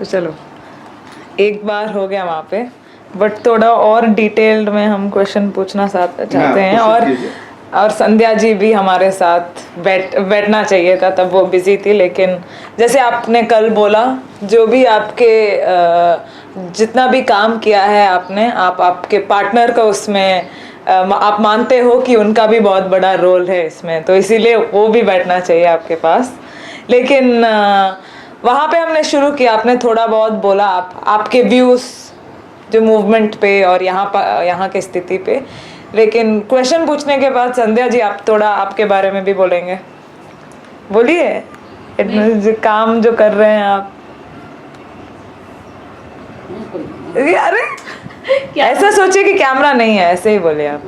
तो चलो एक बार हो गया वहाँ पे, बट थोड़ा और डिटेल्ड में हम क्वेश्चन पूछना चाहते हैं। और संध्या जी भी हमारे साथ बैठना चाहिए था, तब वो बिजी थी। लेकिन जैसे आपने कल बोला, जो भी आपके जितना भी काम किया है आपने, आपके पार्टनर का उसमें आप मानते हो कि उनका भी बहुत बड़ा रोल है इसमें, तो इसीलिए वो भी बैठना चाहिए आपके पास। लेकिन वहाँ पे हमने शुरू किया, आपने थोड़ा बहुत बोला आपके व्यूज़ जो मूवमेंट पे और यहाँ के स्थिति पे। लेकिन क्वेश्चन पूछने के बाद संध्या जी आप थोड़ा आपके बारे में भी बोलेंगे, बोलिए। काम जो कर रहे हैं आप, अरे ऐसा सोचिए कि कैमरा नहीं है, ऐसे ही बोले आप।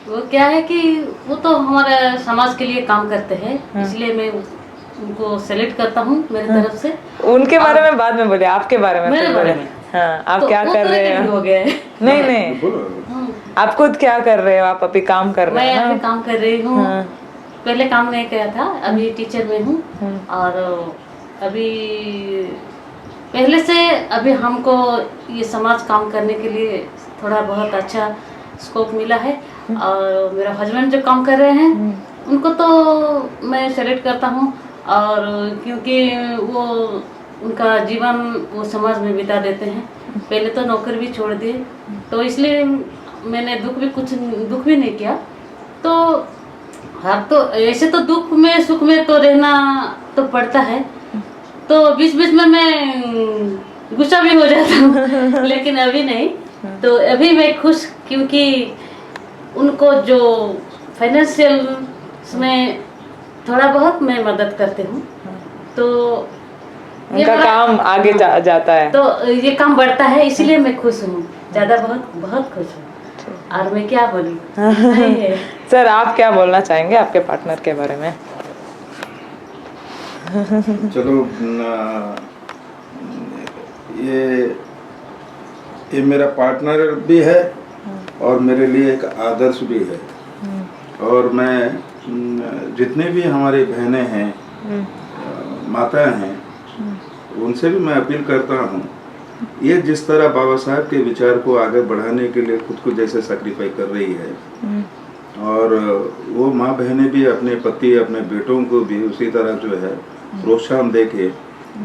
वो क्या है कि वो तो हमारे समाज के लिए काम करते हैं, इसलिए मैं उनको सेलेक्ट करता हूँ मेरी तरफ से। उनके बारे में बाद में बोलिए, आपके बारे में मेरे बारे में। हाँ, आप तो क्या कर रहे हैं? हो गया है। नहीं आप खुद क्या कर रहे हो? आप अभी काम कर रहे हैं? मैं अभी काम कर रही हूँ। पहले काम नहीं किया था, अभी टीचर में हूँ। और अभी पहले से अभी हमको ये समाज काम करने के लिए थोड़ा बहुत अच्छा स्कोप मिला है। और मेरा हस्बैंड जो काम कर रहे हैं उनको तो मैं सेलेक्ट करता हूँ, और क्योंकि वो उनका जीवन वो समाज में बिता देते हैं। पहले तो नौकरी भी छोड़ दिए, तो इसलिए मैंने दुख भी नहीं किया। तो हाँ, तो ऐसे तो दुख में सुख में तो रहना तो पड़ता है, तो बीच बीच में मैं गुस्सा भी हो जाता हूँ। लेकिन अभी नहीं, तो अभी मैं खुश, क्योंकि उनको जो फाइनेंशियल में थोड़ा बहुत मैं मदद करती हूँ, तो उनका काम आगे जाता है, तो ये काम बढ़ता है, इसीलिए मैं खुश हूँ, ज़्यादा बहुत खुश हूँ। और मैं क्या बोलूँ। सर आप क्या बोलना चाहेंगे आपके पार्टनर के बारे में? चलो ये मेरा पार्टनर भी है और मेरे लिए एक आदर्श भी है। और मैं जितने भी हमारी बहनें हैं, माताएं हैं, उनसे भी मैं अपील करता हूँ, ये जिस तरह बाबा साहब के विचार को आगे बढ़ाने के लिए खुद को जैसे सैक्रिफाइस कर रही है, और वो माँ बहनें भी अपने पति अपने बेटों को भी उसी तरह जो है प्रोत्साहन दे के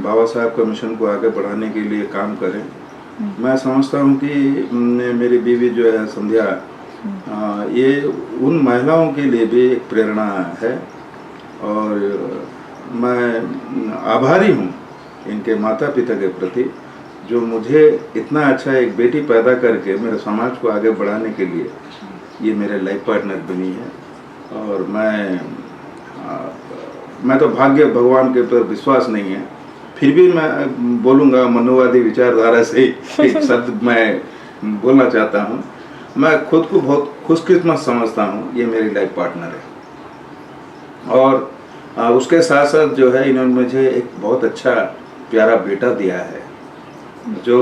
बाबा साहब का मिशन को आगे बढ़ाने के लिए काम करें। मैं समझता हूँ कि मेरी बीवी जो है संध्या, ये उन महिलाओं के लिए भी एक प्रेरणा है। और मैं आभारी हूँ इनके माता पिता के प्रति, जो मुझे इतना अच्छा एक बेटी पैदा करके मेरे समाज को आगे बढ़ाने के लिए ये मेरे लाइफ पार्टनर बनी है। और मैं तो भाग्य भगवान के ऊपर विश्वास नहीं है, फिर भी मैं बोलूँगा मनुवादी विचारधारा से एक शब्द मैं बोलना चाहता हूँ। मैं खुद को बहुत खुशकिस्मत समझता हूँ, ये मेरी लाइफ पार्टनर है। और उसके साथ साथ जो है इन्होंने मुझे एक बहुत अच्छा प्यारा बेटा दिया है, जो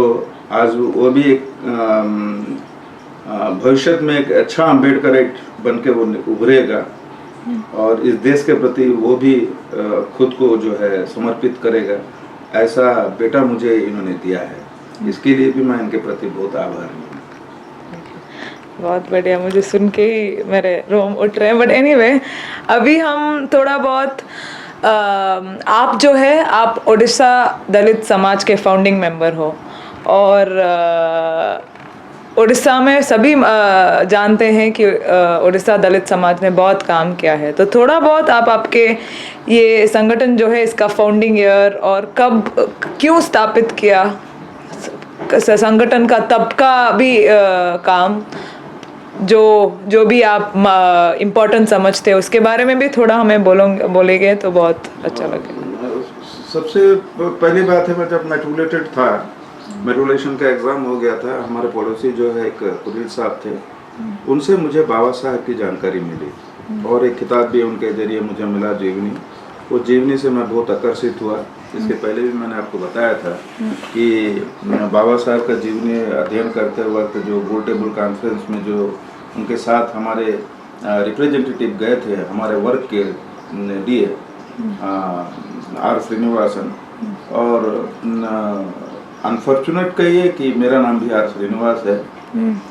आज वो भी एक भविष्य में एक अच्छा अम्बेडकर बन के वो उभरेगा और इस देश के प्रति वो भी खुद को जो है समर्पित करेगा। ऐसा बेटा मुझे इन्होंने दिया है, इसके लिए भी मैं इनके प्रति बहुत आभारी हूँ। बहुत बढ़िया, मुझे सुन के ही मेरे रोम उठ रहे हैं। बट एनीवे, अभी हम थोड़ा बहुत आप जो है, आप ओडिशा दलित समाज के फाउंडिंग मेंबर हो, और उड़ीसा में सभी जानते हैं कि उड़ीसा दलित समाज ने बहुत काम किया है। तो थोड़ा बहुत आप आपके ये संगठन जो है, इसका फाउंडिंग ईयर और कब क्यों स्थापित किया, संगठन का तब का भी काम जो भी आप इम्पोर्टेंट समझते हैं, उसके बारे में भी थोड़ा हमें बोलेंगे तो बहुत अच्छा लगेगा। सबसे पहली बात है, मैं जब मैट्रिकुलेटेड था, मेट्रोलेशन का एग्ज़ाम हो गया था, हमारे पड़ोसी जो है एक कुलीन साहब थे, उनसे मुझे बाबा साहब की जानकारी मिली और एक किताब भी उनके जरिए मुझे मिला, जीवनी। वो जीवनी से मैं बहुत आकर्षित हुआ। इसके पहले भी मैंने आपको बताया था कि बाबा साहब का जीवनी अध्ययन करते वक्त जो गोल टेबल कॉन्फ्रेंस में जो उनके साथ हमारे रिप्रेजेंटेटिव गए थे हमारे वर्क के लिए, आर श्रीनिवासन, और अनफॉर्चुनेट कहिए कि मेरा नाम भी आर श्रीनिवास है,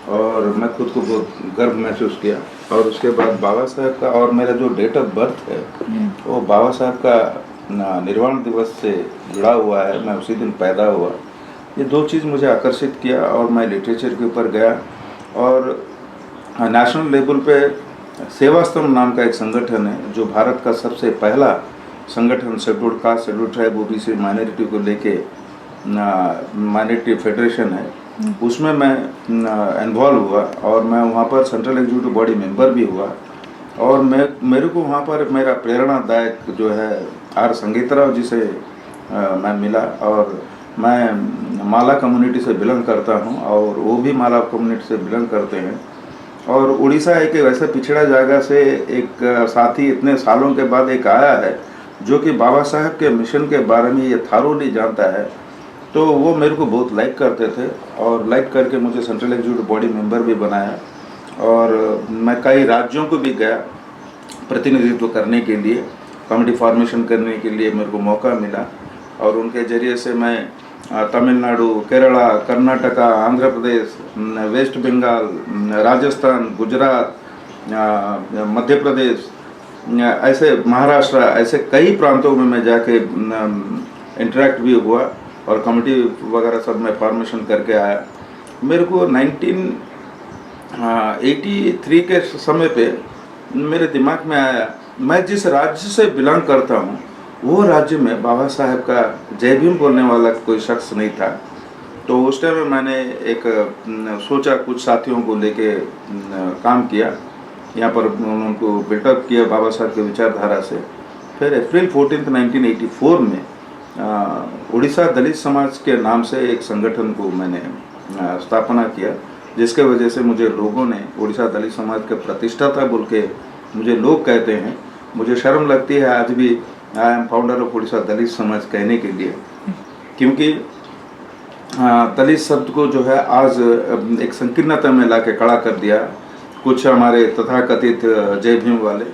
और मैं खुद को बहुत गर्व महसूस किया। और उसके बाद बाबा साहब का और मेरा जो डेट ऑफ बर्थ है वो बाबा साहब का निर्वाण दिवस से जुड़ा हुआ है, मैं उसी दिन पैदा हुआ। ये दो चीज़ मुझे आकर्षित किया और मैं लिटरेचर के ऊपर गया, और नेशनल लेवल पे सेवा स्तंभ नाम का एक संगठन है जो भारत का सबसे पहला संगठन scheduled caste, scheduled tribe, OBC, minority को लेके माइनॉरिटी फेडरेशन है, उसमें मैं इन्वॉल्व हुआ और मैं वहाँ पर सेंट्रल एग्जीक्यूटिव बॉडी मेंबर भी हुआ। और मेरे को वहाँ पर मेरा प्रेरणादायक जो है आर संगीतराव जी से मैं मिला, और मैं माला कम्युनिटी से बिलोंग करता हूँ और वो भी माला कम्युनिटी से बिलोंग करते हैं। और उड़ीसा एक ऐसा पिछड़ा जगह से एक साथी इतने सालों के बाद एक आया है जो कि बाबा साहब के मिशन के बारे में ये थारोली जानता है, तो वो मेरे को बहुत लाइक करते थे और लाइक करके मुझे सेंट्रल एग्जीक्यूटिव बॉडी मेंबर भी बनाया। और मैं कई राज्यों को भी गया प्रतिनिधित्व करने के लिए, कमेटी फॉर्मेशन करने के लिए मेरे को मौका मिला, और उनके ज़रिए से मैं तमिलनाडु, केरला, कर्नाटका, आंध्र प्रदेश, वेस्ट बंगाल, राजस्थान, गुजरात, मध्य प्रदेश, ऐसे महाराष्ट्र, ऐसे कई प्रांतों में मैं जाके इंटरेक्ट भी हुआ और कमेटी वगैरह सब मैं फॉर्मेशन करके आया। मेरे को 1983 के समय पे मेरे दिमाग में आया, मैं जिस राज्य से बिलोंग करता हूँ वो राज्य में बाबा साहब का जय भीम बोलने वाला कोई शख्स नहीं था। तो उस टाइम में मैंने एक सोचा, कुछ साथियों को लेके काम किया, यहाँ पर उनको बिल्टअप किया बाबा साहब के विचारधारा से। फिर अप्रैल 14, 1984 में उड़ीसा दलित समाज के नाम से एक संगठन को मैंने स्थापना किया, जिसके वजह से मुझे लोगों ने उड़ीसा दलित समाज के प्रतिष्ठाता बोल के मुझे लोग कहते हैं। मुझे शर्म लगती है आज भी I am founder of Orissa Dalit Samaj कहने के लिए, क्योंकि दलित शब्द को जो है आज एक संकीर्णता में ला के खड़ा कर दिया। कुछ हमारे तथाकथित जय भीम वाले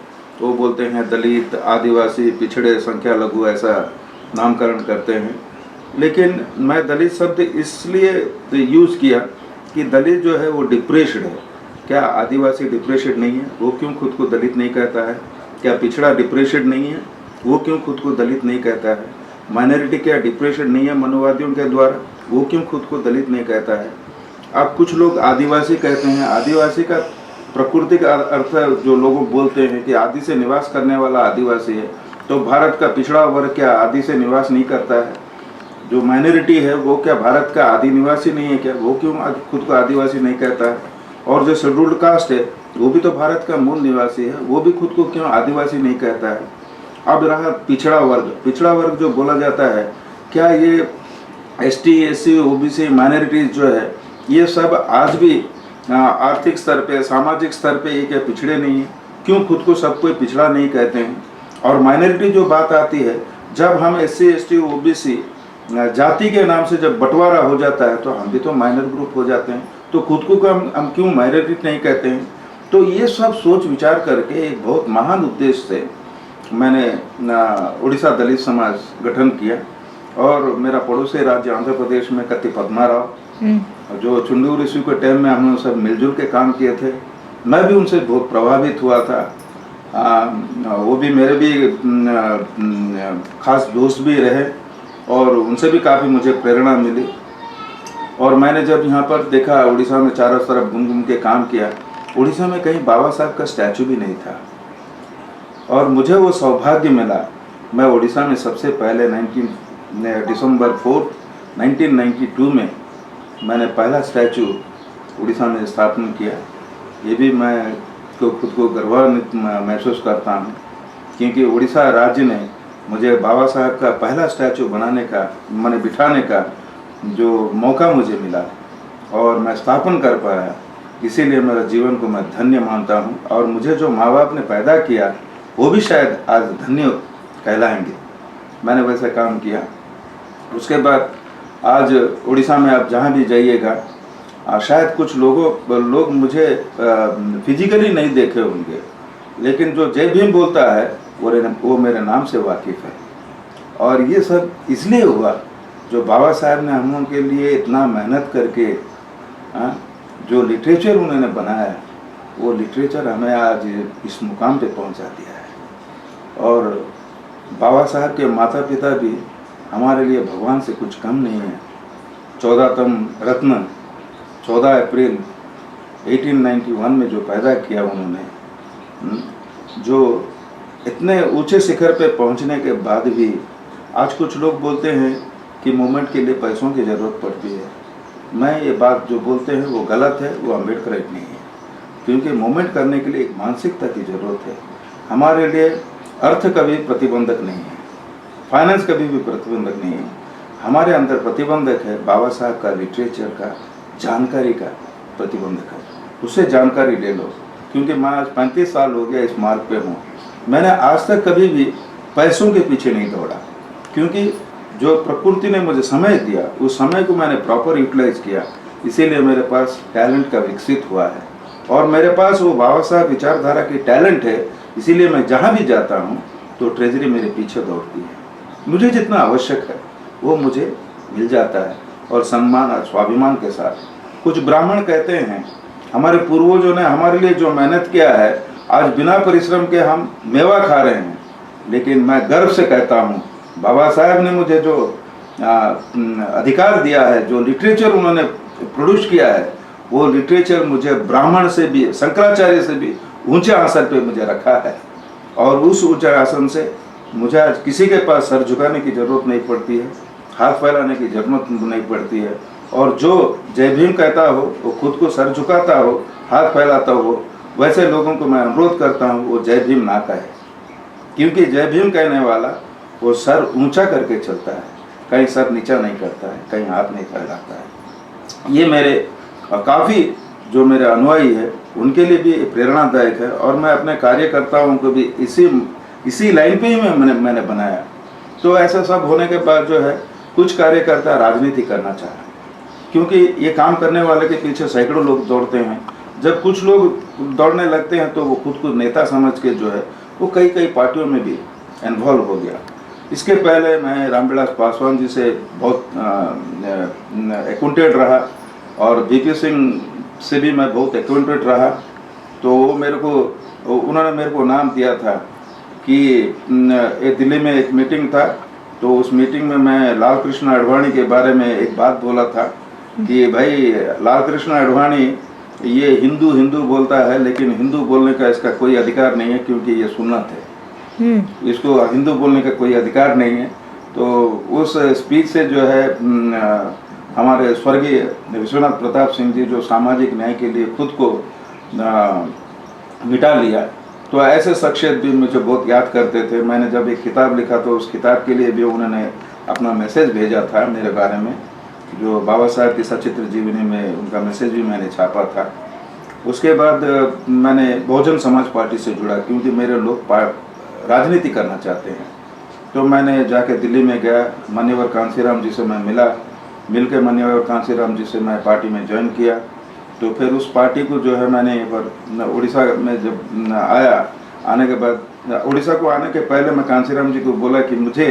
वो बोलते हैं दलित, आदिवासी, पिछड़े, संख्या लघु, ऐसा नामकरण करते हैं। लेकिन मैं दलित शब्द इसलिए यूज़ किया कि दलित जो है वो डिप्रेस्ड है। क्या आदिवासी डिप्रेस्ड नहीं है? वो क्यों खुद को दलित नहीं कहता है? क्या पिछड़ा डिप्रेस्ड नहीं है? वो क्यों खुद को दलित नहीं कहता है? माइनॉरिटी क्या डिप्रेस्ड नहीं है मनोवादियों के द्वारा? वो क्यों खुद को दलित नहीं कहता है? अब कुछ लोग आदिवासी कहते हैं। आदिवासी का प्रकृति का अर्थ जो लोग बोलते हैं कि आदि से निवास करने वाला आदिवासी है, तो भारत का पिछड़ा वर्ग क्या आदि से निवास नहीं करता है? जो माइनॉरिटी है वो क्या भारत का आदि निवासी नहीं है क्या? वो क्यों खुद को आदिवासी नहीं कहता है? और जो शेड्यूल्ड कास्ट है वो भी तो भारत का मूल निवासी है, वो भी खुद को क्यों आदिवासी नहीं कहता है? अब रहा पिछड़ा वर्ग। पिछड़ा वर्ग जो बोला जाता है, क्या ये एसटी, एससी, ओबीसी, माइनॉरिटीज जो है ये सब आज भी आर्थिक स्तर पे, सामाजिक स्तर पे ये क्या पिछड़े नहीं है? क्यों खुद को सब कोई पिछड़ा नहीं कहते हैं? और माइनॉरिटी जो बात आती है, जब हम एससी, एसटी, ओबीसी जाति के नाम से जब बंटवारा हो जाता है तो हम भी तो माइनर ग्रुप हो जाते हैं, तो खुद को हम क्यों माइनॉरिटी नहीं कहते हैं? तो ये सब सोच विचार करके एक बहुत महान उद्देश्य से मैंने उड़ीसा दलित समाज गठन किया। और मेरा पड़ोसी राज्य आंध्र प्रदेश में कत्ति पद्माराव, जो चुंडू ऋषि के टाइम में हम लोग सब मिलजुल के काम किए थे, मैं भी उनसे बहुत प्रभावित हुआ था। वो भी मेरे भी खास दोस्त भी रहे और उनसे भी काफ़ी मुझे प्रेरणा मिली। और मैंने जब यहाँ पर देखा, उड़ीसा में चारों तरफ घूम घूम के काम किया, उड़ीसा में कहीं बाबा साहब का स्टैचू भी नहीं था। और मुझे वो सौभाग्य मिला, मैं उड़ीसा में सबसे पहले दिसंबर 4, 1992 में मैंने पहला स्टैचू उड़ीसा में स्थापना किया। ये भी मैं खुद को गर्वान्वित महसूस करता हूँ, क्योंकि उड़ीसा राज्य ने मुझे बाबा साहब का पहला स्टैचू बनाने का, मैंने बिठाने का जो मौका मुझे मिला और मैं स्थापन कर पाया, इसीलिए मेरा जीवन को मैं धन्य मानता हूँ। और मुझे जो माँ बाप ने पैदा किया वो भी शायद आज धन्य कहलाएंगे। मैंने वैसा काम किया। उसके बाद आज उड़ीसा में आप जहाँ भी जाइएगा, शायद कुछ लोग मुझे फिजिकली नहीं देखे होंगे, लेकिन जो जय भीम बोलता है वो मेरे नाम से वाकिफ़ है। और ये सब इसलिए हुआ जो बाबा साहब ने हम लोगों के लिए इतना मेहनत करके जो लिटरेचर उन्होंने बनाया, वो लिटरेचर हमें आज इस मुकाम पे पहुंचा दिया है। और बाबा साहब के माता पिता भी हमारे लिए भगवान से कुछ कम नहीं है। 14तम रत्न 14 अप्रैल 1891 में जो पैदा किया उन्होंने, जो इतने ऊंचे शिखर पे पहुंचने के बाद भी आज कुछ लोग बोलते हैं कि मूवमेंट के लिए पैसों की ज़रूरत पड़ती है। मैं ये बात जो बोलते हैं वो गलत है, वो अम्बेडकराइट नहीं है, क्योंकि मूवमेंट करने के लिए एक मानसिकता की ज़रूरत है। हमारे लिए अर्थ कभी प्रतिबंधक नहीं है, फाइनेंस कभी भी प्रतिबंधक नहीं है। हमारे अंदर प्रतिबंधक है बाबा साहब का लिटरेचर का, जानकारी का प्रतिबंधक है। उससे जानकारी ले लो, क्योंकि मैं आज 35 साल हो गया इस मार्ग पे हूँ। मैंने आज तक कभी भी पैसों के पीछे नहीं दौड़ा, क्योंकि जो प्रकृति ने मुझे समय दिया उस समय को मैंने प्रॉपर यूटिलाइज किया, इसीलिए मेरे पास टैलेंट का विकसित हुआ है। और मेरे पास वो बाबा साहब विचारधारा की टैलेंट है, इसीलिए मैं जहाँ भी जाता हूँ तो ट्रेजरी मेरे पीछे दौड़ती है। मुझे जितना आवश्यक है वो मुझे मिल जाता है, और सम्मान और स्वाभिमान के साथ। कुछ ब्राह्मण कहते हैं हमारे पूर्वजों ने हमारे लिए जो मेहनत किया है, आज बिना परिश्रम के हम मेवा खा रहे हैं। लेकिन मैं गर्व से कहता हूँ बाबा साहब ने मुझे जो अधिकार दिया है, जो लिटरेचर उन्होंने प्रोड्यूस किया है, वो लिटरेचर मुझे ब्राह्मण से भी, शंकराचार्य से भी ऊंचे आसन पे मुझे रखा है। और उस ऊंचे आसन से मुझे आज किसी के पास सर झुकाने की ज़रूरत नहीं पड़ती है, हाथ फैलाने की ज़रूरत नहीं पड़ती है। और जो जय भीम कहता हो वो खुद को सर झुकाता हो, हाथ फैलाता हो, वैसे लोगों को मैं अनुरोध करता हूँ वो जय भीम ना कहे, क्योंकि जय भीम कहने वाला वो सर ऊंचा करके चलता है, कहीं सर नीचा नहीं करता है, कहीं हाथ नहीं फैलाता है। ये मेरे काफ़ी जो मेरे अनुयायी है उनके लिए भी प्रेरणादायक है। और मैं अपने कार्यकर्ताओं को भी इसी लाइन पे ही मैंने बनाया। तो ऐसा सब होने के बाद जो है कुछ कार्यकर्ता राजनीति करना चाह रहे हैं, क्योंकि ये काम करने वाले के पीछे सैकड़ों लोग दौड़ते हैं। जब कुछ लोग दौड़ने लगते हैं तो वो खुद को नेता समझ के जो है वो कई पार्टियों में भी इन्वॉल्व हो गया। इसके पहले मैं रामविलास पासवान जी से बहुत एक्वेंटेड रहा, और बीपी सिंह से भी मैं बहुत एक्वेंटेड रहा। तो वो उन्होंने मेरे को नाम दिया था कि दिल्ली में एक मीटिंग था, तो उस मीटिंग में मैं लाल कृष्ण आडवाणी के बारे में एक बात बोला था कि भाई लाल कृष्ण आडवाणी ये हिंदू बोलता है, लेकिन हिंदू बोलने का इसका कोई अधिकार नहीं है, क्योंकि ये सुन्नत है, इसको हिंदू बोलने का कोई अधिकार नहीं है। तो उस स्पीच से जो है हमारे स्वर्गीय विश्वनाथ प्रताप सिंह जी जो सामाजिक न्याय के लिए खुद को मिटा लिया, तो ऐसे शख्सियत भी मुझे बहुत याद करते थे। मैंने जब एक किताब लिखा तो उस किताब के लिए भी उन्होंने अपना मैसेज भेजा था मेरे बारे में, जो बाबा साहब की सचित्र जीवनी में उनका मैसेज भी मैंने छापा था। उसके बाद मैंने बहुजन समाज पार्टी से जुड़ा, क्योंकि मेरे लोग राजनीति करना चाहते हैं। तो मैंने जाके दिल्ली में गया, मान्यवर कांसीराम जी से मैं मिलकर मान्यवर कांसीराम जी से मैं पार्टी में ज्वाइन किया। तो फिर उस पार्टी को जो है मैंने उड़ीसा में जब आने के बाद, उड़ीसा को आने के पहले मैं कांसीराम जी को बोला कि मुझे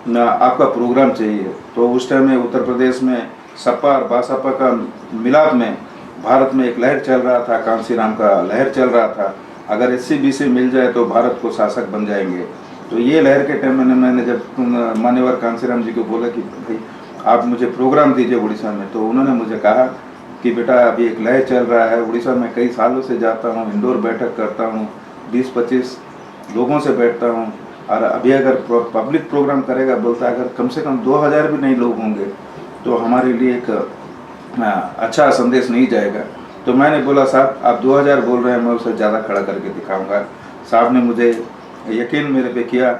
आपका प्रोग्राम चाहिए। तो उस टाइम में उत्तर प्रदेश में सपा और बासपा का मिलाप में भारत में एक लहर चल रहा था, कांसीराम का लहर चल रहा था, अगर SC-BC मिल जाए तो भारत को शासक बन जाएंगे। तो ये लहर के टाइम में मैंने जब मान्यवर कांसीराम जी को बोला कि भाई आप मुझे प्रोग्राम दीजिए उड़ीसा में, तो उन्होंने मुझे कहा कि बेटा अभी एक लहर चल रहा है, उड़ीसा में कई सालों से जाता हूँ, इंडोर बैठक करता हूँ, 20-25 लोगों से बैठता हूँ, और अभी अगर पब्लिक प्रोग्राम करेगा, बोलता है अगर कम से कम 2000 भी नहीं लोग होंगे तो हमारे लिए एक अच्छा संदेश नहीं जाएगा। तो मैंने बोला साहब आप 2000 बोल रहे हैं, मैं उससे ज़्यादा खड़ा करके दिखाऊंगा। साहब ने मुझे यकीन मेरे पे किया,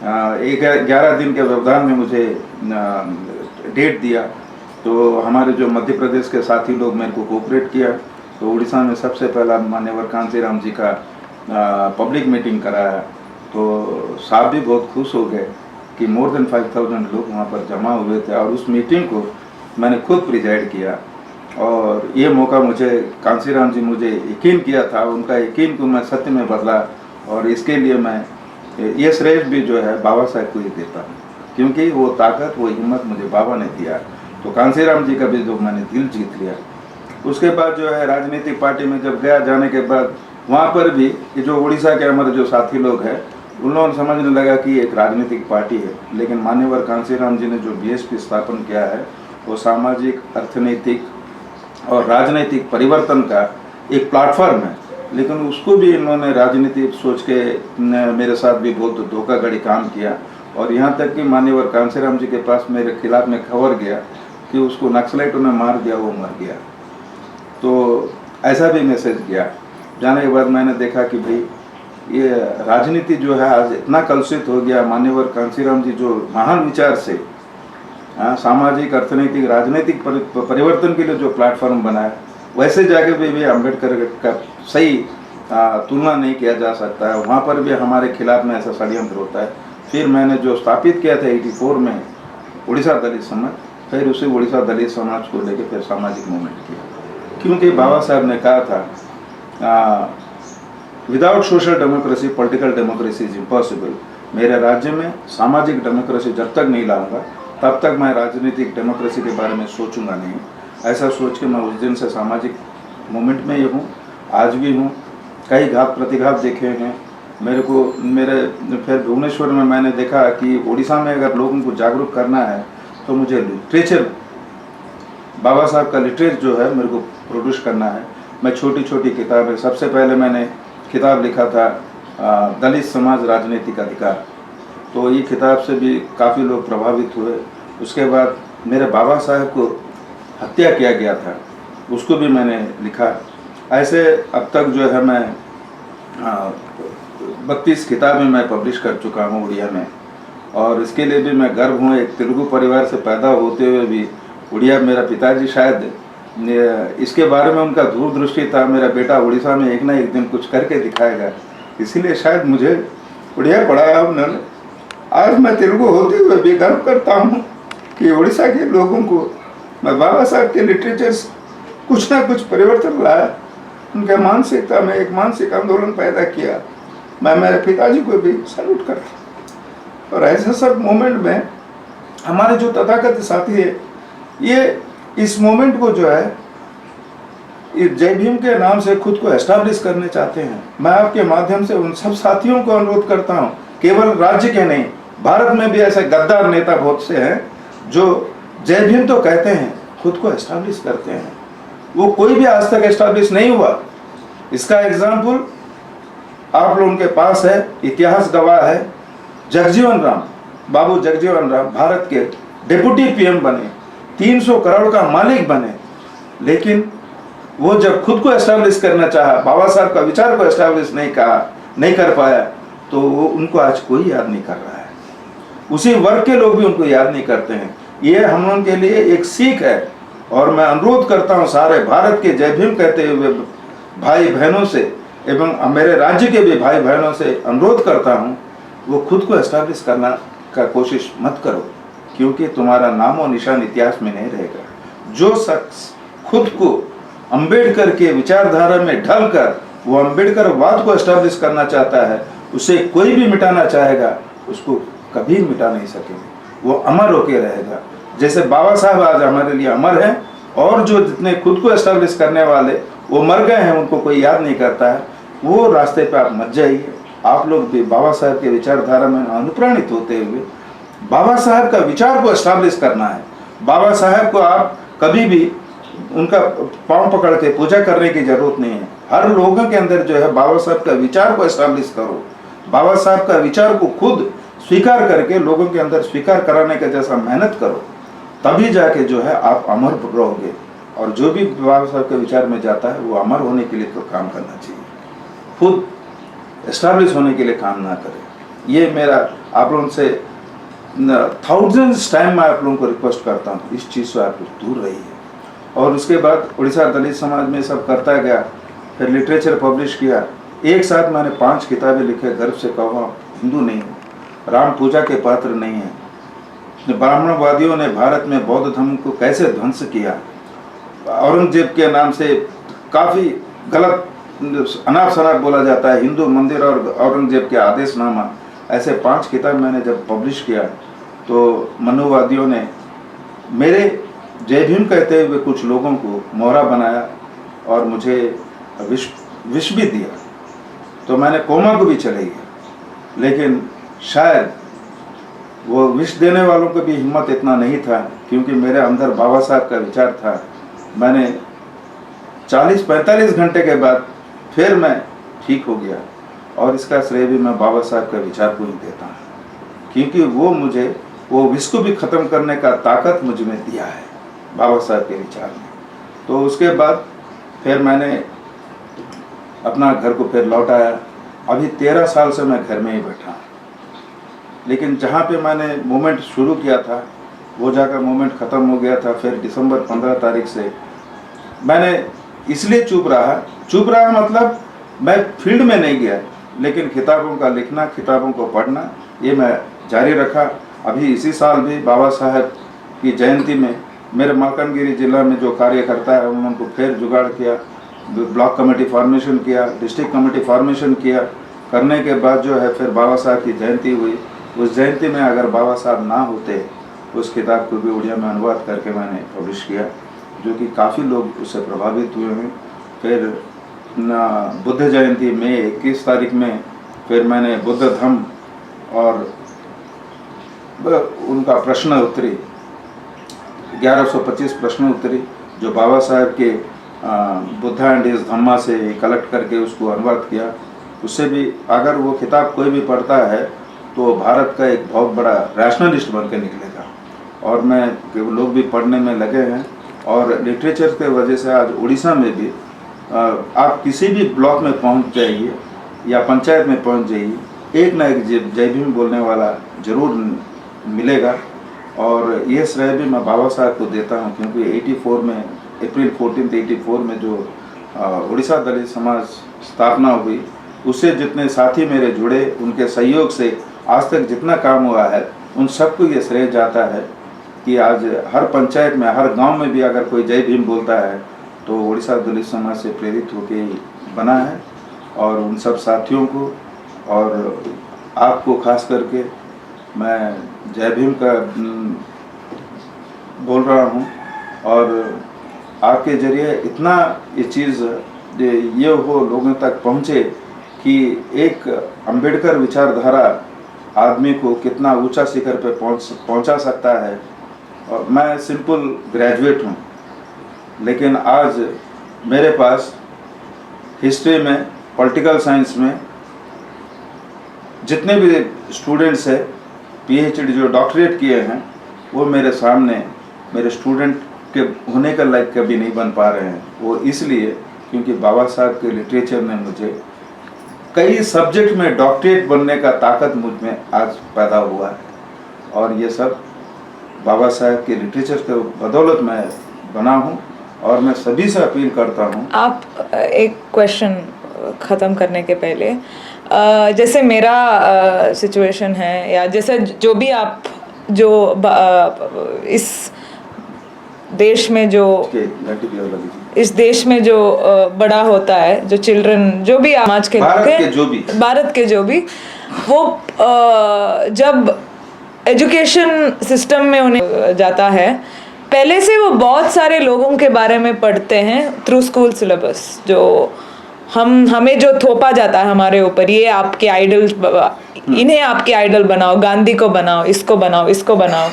11 दिन के व्यवधान में मुझे डेट दिया। तो हमारे जो मध्य प्रदेश के साथी लोग मेरे को कोऑपरेट किया। तो उड़ीसा में सबसे पहला मान्यवर कांसीराम जी का पब्लिक मीटिंग कराया। तो साहब भी बहुत खुश हो गए कि मोर देन 5000 लोग वहाँ पर जमा हुए थे, और उस मीटिंग को मैंने खुद प्रिजाइड किया। और ये मौका मुझे कांसीराम जी मुझे यकीन किया था, उनका यकीन को मैं सत्य में बदला, और इसके लिए मैं ये श्रेय भी जो है बाबा साहब को ही देता हूँ। क्योंकि वो ताकत, वो हिम्मत मुझे बाबा ने दिया। तो कांसीराम जी का भी जो मैंने दिल जीत लिया। उसके बाद जो है राजनीतिक पार्टी में जब गया, जाने के बाद वहाँ पर भी ये जो उड़ीसा के हमारे जो साथी लोग हैं, उन लोगों ने समझने लगा कि एक राजनीतिक पार्टी है। लेकिन मान्यवर कांसीराम जी ने जो बीएसपी स्थापन किया है, वो सामाजिक, अर्थनैतिक और राजनीतिक परिवर्तन का एक प्लेटफॉर्म है। लेकिन उसको भी इन्होंने राजनीतिक सोच के मेरे साथ भी बहुत धोखाधड़ी काम किया। और यहाँ तक कि मान्यवर कांसीराम जी के पास मेरे खिलाफ में खबर गया कि उसको नक्सलाइटों ने मार दिया, वो मर गया। तो ऐसा भी मैसेज गया। जाने के बाद मैंने देखा कि भाई ये राजनीति जो है आज इतना कलुषित हो गया। मान्यवर कांसीराम जी जो महान विचार से सामाजिक, अर्थनैतिक, राजनीतिक परिवर्तन के लिए जो प्लेटफॉर्म बनाया, वैसे जगह पे भी अम्बेडकर का सही तुलना नहीं किया जा सकता है। वहाँ पर भी हमारे खिलाफ में ऐसा षड्यंत्र होता है। फिर मैंने जो स्थापित किया था 84 में उड़ीसा दलित समाज, फिर उसी उड़ीसा दलित समाज को लेकर फिर सामाजिक मूवमेंट किया। क्योंकि बाबा साहब ने कहा था without social democracy political democracy is impossible. मेरे राज्य में सामाजिक डेमोक्रेसी जब तक नहीं लाऊंगा तब तक मैं राजनीतिक डेमोक्रेसी के बारे में सोचूंगा नहीं। ऐसा सोच के मैं उस दिन से सामाजिक मूवमेंट में ही हूँ, आज भी हूँ। कई घात प्रतिघात देखे हैं मेरे। फिर भुवनेश्वर में मैंने देखा कि उड़ीसा में अगर लोगों को जागरूक करना है तो मुझे लिटरेचर, बाबा साहब का लिटरेचर जो है मेरे को प्रोड्यूस करना है। मैं छोटी छोटी किताबें, सबसे पहले मैंने किताब लिखा था दलित समाज राजनीतिक अधिकार। तो ये किताब से भी काफ़ी लोग प्रभावित हुए। उसके बाद मेरे बाबा साहब को हत्या किया गया था, उसको भी मैंने लिखा। ऐसे अब तक जो है मैं 32 किताबें मैं पब्लिश कर चुका हूँ उड़िया में। और इसके लिए भी मैं गर्व हूँ। एक तेलुगु परिवार से पैदा होते हुए भी उड़िया, मेरा पिताजी शायद इसके बारे में उनका दूरदृष्टि था, मेरा बेटा उड़ीसा में एक ना एक दिन कुछ करके दिखाएगा, इसीलिए शायद मुझे उड़िया पढ़ाया उन्होंने। आज मैं तेलुगु होते हुए भी गर्व करता हूँ कि उड़ीसा के लोगों को मैं बाबा साहब के लिटरेचर से कुछ ना कुछ परिवर्तन लाया, उनके मानसिकता में एक मानसिक आंदोलन पैदा किया। मैं मेरे पिताजी को भी सैल्यूट करता। और ऐसे सब मोमेंट में हमारे जो तथाकथित साथी है, ये इस मोमेंट को जो है जय भीम के नाम से खुद को एस्टैब्लिश करने चाहते हैं। मैं आपके माध्यम से उन सब साथियों को अनुरोध करता हूं, केवल राज्य के नहीं, भारत में भी ऐसे गद्दार नेता बहुत से हैं जो जय भीम तो कहते हैं, खुद को एस्टैब्लिश करते हैं। वो कोई भी आज तक एस्टैब्लिश नहीं हुआ। इसका एग्जाम्पल आप लोगों के पास है, इतिहास गवाह है। जगजीवन राम, बाबू जगजीवन राम भारत के डिप्टी पीएम बने, 300 करोड़ का मालिक बने। लेकिन वो जब खुद को एस्टैब्लिश करना चाहा, बाबा साहब का विचार को एस्टैब्लिश नहीं कर पाया, तो वो उनको आज कोई याद नहीं कर रहा है। उसी वर्ग के लोग भी उनको याद नहीं करते हैं। ये हम लोगों के लिए एक सीख है। और मैं अनुरोध करता हूँ सारे भारत के जय भीम कहते हुए भाई बहनों से एवं मेरे राज्य के भी भाई बहनों से अनुरोध करता हूँ, वो खुद को एस्टैब्लिश करना का कोशिश मत करो, क्योंकि तुम्हारा नाम और निशान इतिहास में नहीं रहेगा। जो शख्स खुद को अंबेडकर के विचारधारा में ढलकर वो अंबेडकर वाद को एस्टैब्लिश करना चाहता है, उसे कोई भी मिटाना चाहेगा, उसको कभी मिटा नहीं सकेगा। वो अमर होके रहेगा। जैसे बाबा साहब आज हमारे लिए अमर हैं, और जो जितने खुद को एस्टैब्लिश करने वाले वो मर गए हैं, उनको कोई याद नहीं करता है। वो रास्ते पे आप मत जाइए। आप लोग भी बाबा साहब के विचारधारा में अनुप्राणित होते हुए बाबा साहब का विचार को एस्टैब्लिश करना है। बाबा साहब को आप कभी भी उनका पांव पकड़ के पूजा करने की जरूरत नहीं है। हर लोगों के अंदर जो है बाबा साहब का विचार को एस्टैब्लिश करो। बाबा साहब का विचार को खुद स्वीकार करके लोगों के अंदर स्वीकार कराने का जैसा मेहनत करो, तभी जाके जो है आप अमर रहोगे। और जो भी बाबा साहब के विचार में जाता है वो अमर होने के लिए तो काम करना चाहिए, खुद एस्टैब्लिश होने के लिए काम ना करे। ये मेरा आप लोगों से थाउजेंड्स टाइम मैं आप लोगों को रिक्वेस्ट करता हूँ, इस चीज़ से आप लोग दूर रहिए। और उसके बाद उड़ीसा दलित समाज में सब करता गया, फिर लिटरेचर पब्लिश किया। एक साथ मैंने 5 किताबें लिखे। गर्व से कहूँ, हिंदू नहीं हूँ, राम पूजा के पात्र नहीं है। ब्राह्मणवादियों ने भारत में बौद्ध धर्म को कैसे ध्वंस किया, औरंगजेब के नाम से काफ़ी गलत अनाप शनाप बोला जाता है, हिंदू मंदिर और औरंगजेब के आदेशनामा, ऐसे 5 किताब मैंने जब पब्लिश किया तो मनुवादियों ने मेरे जय भीम कहते हुए कुछ लोगों को मोहरा बनाया और मुझे विष भी दिया, तो मैंने कोमा को भी चले गया। लेकिन शायद वो विष देने वालों को भी हिम्मत इतना नहीं था, क्योंकि मेरे अंदर बाबा साहब का विचार था। मैंने 40-45 घंटे के बाद फिर मैं ठीक हो गया, और इसका श्रेय भी मैं बाबा साहब के विचार को ही देता हूँ, क्योंकि वो मुझे वो विष को भी ख़त्म करने का ताकत मुझ में दिया है बाबा साहब के विचार में। तो उसके बाद फिर मैंने अपना घर को फिर लौटाया। अभी 13 साल से मैं घर में ही बैठा हूँ, लेकिन जहाँ पे मैंने मूवमेंट शुरू किया था वो जगह मूवमेंट ख़त्म हो गया था। फिर दिसंबर 15 तारीख से मैंने इसलिए चुप रहा मतलब मैं फील्ड में नहीं गया, लेकिन किताबों का लिखना, किताबों को पढ़ना, ये मैं जारी रखा। अभी इसी साल भी बाबा साहब की जयंती में मेरे मालकानगिरी जिला में जो कार्यकर्ता है उनको फिर जुगाड़ किया, ब्लॉक कमेटी फॉर्मेशन किया, डिस्ट्रिक्ट कमेटी फॉर्मेशन किया। करने के बाद जो है फिर बाबा साहब की जयंती हुई। उस जयंती में अगर बाबा साहब ना होते, उस किताब को भी उड़िया में अनुवाद करके मैंने पब्लिश किया, जो कि काफ़ी लोग उससे प्रभावित हुए हैं। फिर बुद्ध जयंती मई 21 तारीख में फिर मैंने बुद्ध धम्म और उनका प्रश्न उत्तरी 1125 प्रश्न उत्तरी जो बाबा साहब के बुद्धा एंड हिज धम्मा से कलेक्ट करके उसको अनुवाद किया। उससे भी अगर वो किताब कोई भी पढ़ता है तो भारत का एक बहुत बड़ा रैशनलिस्ट बन के निकलेगा। और मैं लोग भी पढ़ने में लगे हैं, और लिटरेचर के वजह से आज उड़ीसा में भी आप किसी भी ब्लॉक में पहुंच जाइए या पंचायत में पहुंच जाइए, एक ना एक जय भीम बोलने वाला जरूर मिलेगा। और ये श्रेय भी मैं बाबा साहब को देता हूं, क्योंकि 84 में अप्रैल 14 84 में जो उड़ीसा दलित समाज स्थापना हुई, उससे जितने साथी मेरे जुड़े, उनके सहयोग से आज तक जितना काम हुआ है, उन सबको ये श्रेय जाता है कि आज हर पंचायत में, हर गांव में भी अगर कोई जय भीम बोलता है तो उड़ीसा दलित समाज से प्रेरित होके बना है। और उन सब साथियों को और आपको खास करके मैं जय भीम का बोल रहा हूँ। और आपके जरिए इतना ये चीज़ ये हो लोगों तक पहुँचे कि एक अंबेडकर विचारधारा आदमी को कितना ऊंचा शिखर पे पहुंचा सकता है। और मैं सिंपल ग्रेजुएट हूँ, लेकिन आज मेरे पास हिस्ट्री में, पॉलिटिकल साइंस में जितने भी स्टूडेंट्स हैं, पीएचडी जो डॉक्टरेट किए हैं, वो मेरे सामने मेरे स्टूडेंट के होने का लायक कभी नहीं बन पा रहे हैं। वो इसलिए क्योंकि बाबा साहब के लिटरेचर ने मुझे कई सब्जेक्ट में डॉक्टरेट बनने का ताकत मुझ में आज पैदा हुआ है। और ये सब बाबा साहब के लिटरेचर के बदौलत मैं बना हूँ। और मैं सभी से अपील करता हूँ। आप एक क्वेश्चन ख़त्म करने के पहले, जैसे मेरा सिचुएशन है, या जैसे जो भी आप जो इस देश में जो इस देश में जो बड़ा होता है, जो चिल्ड्रन, जो भी समाज के भारत के जो भी वो जब एजुकेशन सिस्टम में उन्हें जाता है, पहले से वो बहुत सारे लोगों के बारे में पढ़ते हैं थ्रू स्कूल सिलेबस, जो हमें जो थोपा जाता है हमारे ऊपर, ये आपके आइडल, इन्हें आपके आइडल बनाओ, गांधी को बनाओ, इसको बनाओ, इसको बनाओ।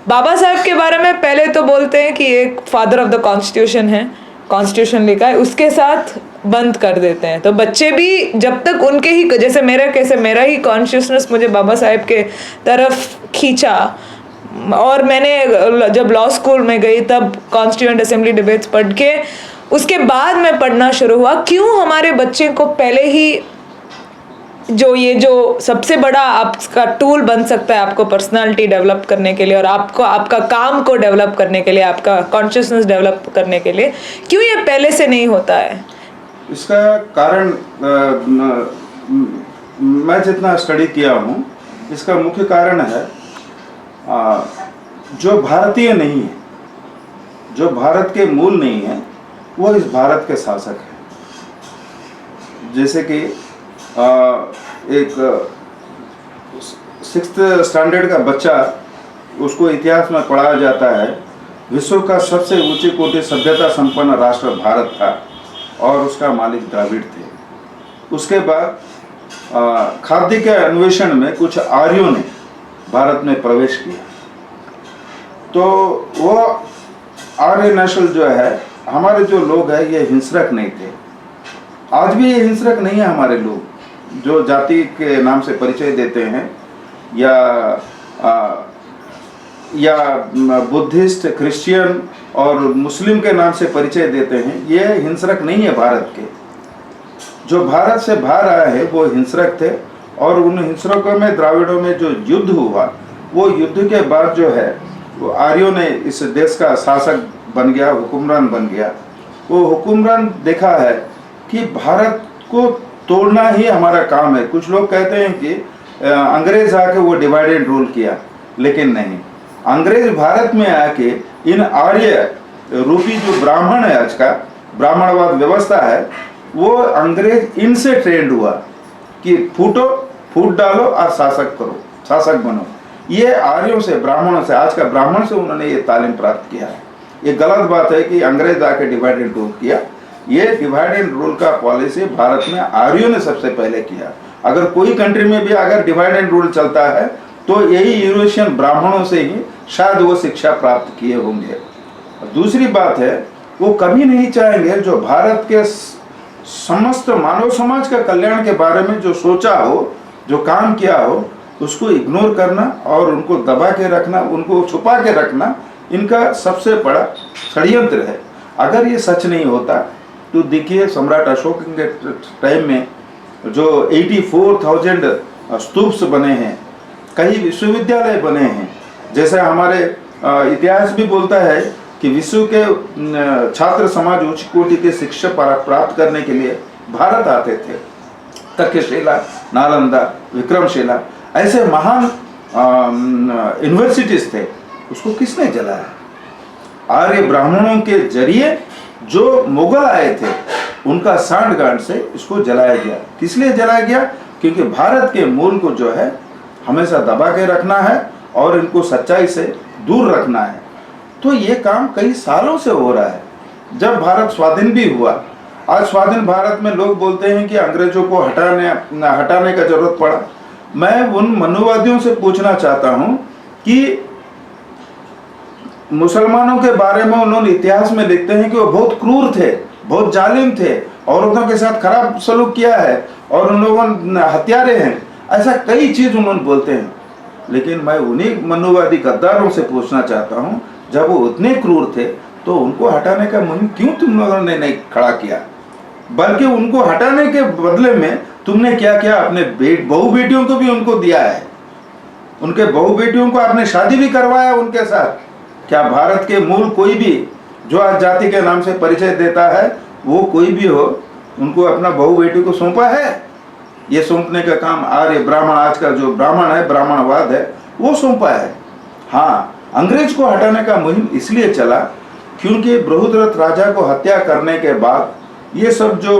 बाबा साहब के बारे में पहले तो बोलते हैं कि एक फादर ऑफ द कॉन्स्टिट्यूशन है, कॉन्स्टिट्यूशन लिखा है, उसके साथ बंद कर देते हैं। तो बच्चे भी जब तक उनके ही, जैसे मेरा ही कॉन्शियसनेस मुझे बाबा साहब के तरफ खींचा। और मैंने जब लॉ स्कूल में गई तब कॉन्स्टिट्यूएंट असेंबली डिबेट्स पढ़ के उसके बाद मैं पढ़ना शुरू हुआ, क्यों हमारे बच्चे को पहले ही जो सबसे बड़ा आपका टूल बन सकता है आपको पर्सनालिटी डेवलप करने के लिए और आपको आपका काम को डेवलप करने के लिए, आपका कॉन्शियसनेस डेवलप करने के लिए, क्यों ये पहले से नहीं होता है? इसका कारण मैं जितना स्टडी किया हूँ, इसका मुख्य कारण है जो भारतीय नहीं है, जो भारत के मूल नहीं है, वो इस भारत के शासक हैं। जैसे कि एक 6th स्टैंडर्ड का बच्चा उसको इतिहास में पढ़ाया जाता है, विश्व का सबसे ऊंची कोटि सभ्यता संपन्न राष्ट्र भारत था और उसका मालिक द्राविड़ थे। उसके बाद खाद्य के अन्वेषण में कुछ आर्यों ने भारत में प्रवेश किया, तो वो आर्य नस्ल जो है, हमारे जो लोग हैं ये हिंसक नहीं थे। आज भी ये हिंसक नहीं है। हमारे लोग जो जाति के नाम से परिचय देते हैं या बुद्धिस्ट, क्रिश्चियन और मुस्लिम के नाम से परिचय देते हैं, ये हिंसक नहीं है। भारत के जो भारत से बाहर आए हैं वो हिंसक थे, और उन हिंसकों में द्राविड़ों में जो युद्ध हुआ, वो युद्ध के बाद जो है वो आर्यों ने इस देश का शासक बन गया, हुक्मरान बन गया। वो हुक्मरान देखा है कि भारत को तोड़ना ही हमारा काम है। कुछ लोग कहते हैं कि अंग्रेज आके वो डिवाइड एंड रूल किया, लेकिन नहीं। अंग्रेज भारत में आके इन आर्य रूपी जो ब्राह्मण है, आज का ब्राह्मणवाद व्यवस्था है, वो अंग्रेज इनसे ट्रेंड हुआ कि फूट डालो और शासक करो, शासक बनो। ये आर्यों से, ब्राह्मणों से, आज का ब्राह्मण से उन्होंने ये तालीम प्राप्त किया है। ये गलत बात है कि अंग्रेज आके डिवाइड एंड रूल किया। ये डिवाइड एंड रूल का पॉलिसी भारत में आर्यों ने सबसे पहले किया। अगर कोई कंट्री में भी अगर डिवाइड एंड रूल चलता है तो यही यूरोशियन ब्राह्मणों से ही शायद वो शिक्षा प्राप्त किए होंगे। दूसरी बात है, वो कभी नहीं चाहेंगे जो भारत के समस्त मानव समाज का कल्याण के बारे में जो सोचा हो, जो काम किया हो, उसको इग्नोर करना और उनको दबा के रखना, उनको छुपा के रखना, इनका सबसे बड़ा षड्यंत्र है। अगर ये सच नहीं होता तो देखिए, सम्राट अशोक के टाइम में जो 84,000 स्तूप्स बने हैं, कई विश्वविद्यालय बने हैं। जैसे हमारे इतिहास भी बोलता है कि विश्व के छात्र समाज उच्च कोटि के शिक्षा प्राप्त करने के लिए भारत आते थे। तक्षशिला, नालंदा, विक्रमशिला, ऐसे महान यूनिवर्सिटीज थे, उसको किसने जलाया? आर्य ब्राह्मणों के जरिए जो मुगल आए थे, उनका सांठगांठ से इसको जलाया गया। किस लिए जलाया गया? क्योंकि भारत के मूल को जो है हमेशा दबा के रखना है और इनको सच्चाई से दूर रखना है। तो ये काम कई सालों से हो रहा है। जब भारत स्वाधीन भी हुआ, आज स्वाधीन भारत में लोग बोलते हैं कि अंग्रेजों को हटाने का जरूरत पड़ा। मैं उन मनुवादियों से पूछना चाहता हूं कि मुसलमानों के बारे में उन्होंने इतिहास में लिखते हैं कि वो बहुत क्रूर थे, बहुत जालिम थे, औरतों के साथ खराब सलूक किया है और उन लोगों हत्यारे हैं, ऐसा कई चीज उन्होंने बोलते हैं। लेकिन मैं उन्हीं मनुवादी गद्दारों से पूछना चाहता हूं, जब वो उतने क्रूर थे तो उनको हटाने का मुहिम क्यों तुम लोगों ने नहीं खड़ा किया? बल्कि उनको हटाने के बदले में तुमने क्या किया? अपने बहू बेटियों को भी उनको दिया है। उनके बहू बेटियों को आपने शादी भी करवाया उनके साथ। क्या भारत के मूल कोई भी जो आज जाति के नाम से परिचय देता है, वो कोई भी हो, उनको अपना बहू बेटी को सौंपा है? ये सौंपने का काम आर्य ब्राह्मण, आज का जो ब्राह्मण है, ब्राह्मणवाद है, वो सौंपा है। हाँ, अंग्रेज को हटाने का मुहिम इसलिए चला क्योंकि बृहद्रथ राजा को हत्या करने के बाद ये सब जो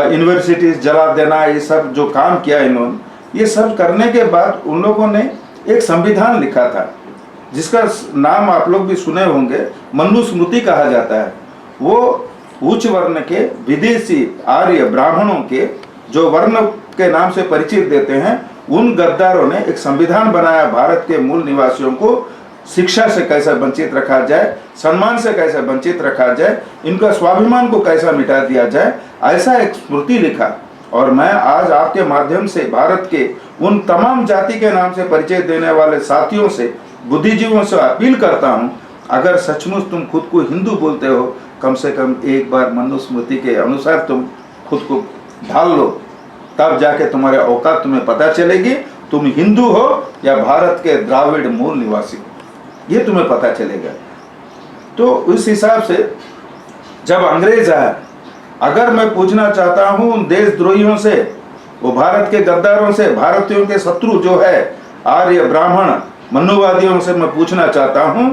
यूनिवर्सिटीज जला देना, ये सब जो काम किया इन्होंने, ये सब करने के बाद उन लोगों ने एक संविधान लिखा था, जिसका नाम आप लोग भी सुने होंगे, मनुस्मृति कहा जाता है। वो उच्च वर्ण के विदेशी आर्य ब्राह्मणों के जो वर्ण के नाम से परिचित देते हैं, उन गद्दारों ने एक संविधान बनाया। भारत के मूल निवासियों को शिक्षा से कैसे वंचित रखा जाए, सम्मान से कैसे वंचित रखा जाए, इनका स्वाभिमान को कैसा मिटा दिया जाए, ऐसा एक स्मृति लिखा। और मैं आज आपके माध्यम से भारत के उन तमाम जाति के नाम से परिचय देने वाले साथियों से, बुद्धिजीवियों से अपील करता हूं, अगर सचमुच तुम खुद को हिंदू बोलते हो, कम से कम एक बार मनुस्मृति के अनुसार तुम खुद को ढाल लो, तब जाके तुम्हारे औकात तुम्हें पता चलेगी, तुम हिंदू हो या भारत के द्राविड़ मूल निवासी हो, ये तुम्हें पता चलेगा। तो उस हिसाब से जब अंग्रेज आया, अगर मैं पूछना चाहता हूं उन देशद्रोहियों से, वो भारत के गद्दारों से, भारतीयों के शत्रु जो है आर्य ब्राह्मण मनुवादियों से मैं पूछना चाहता हूं,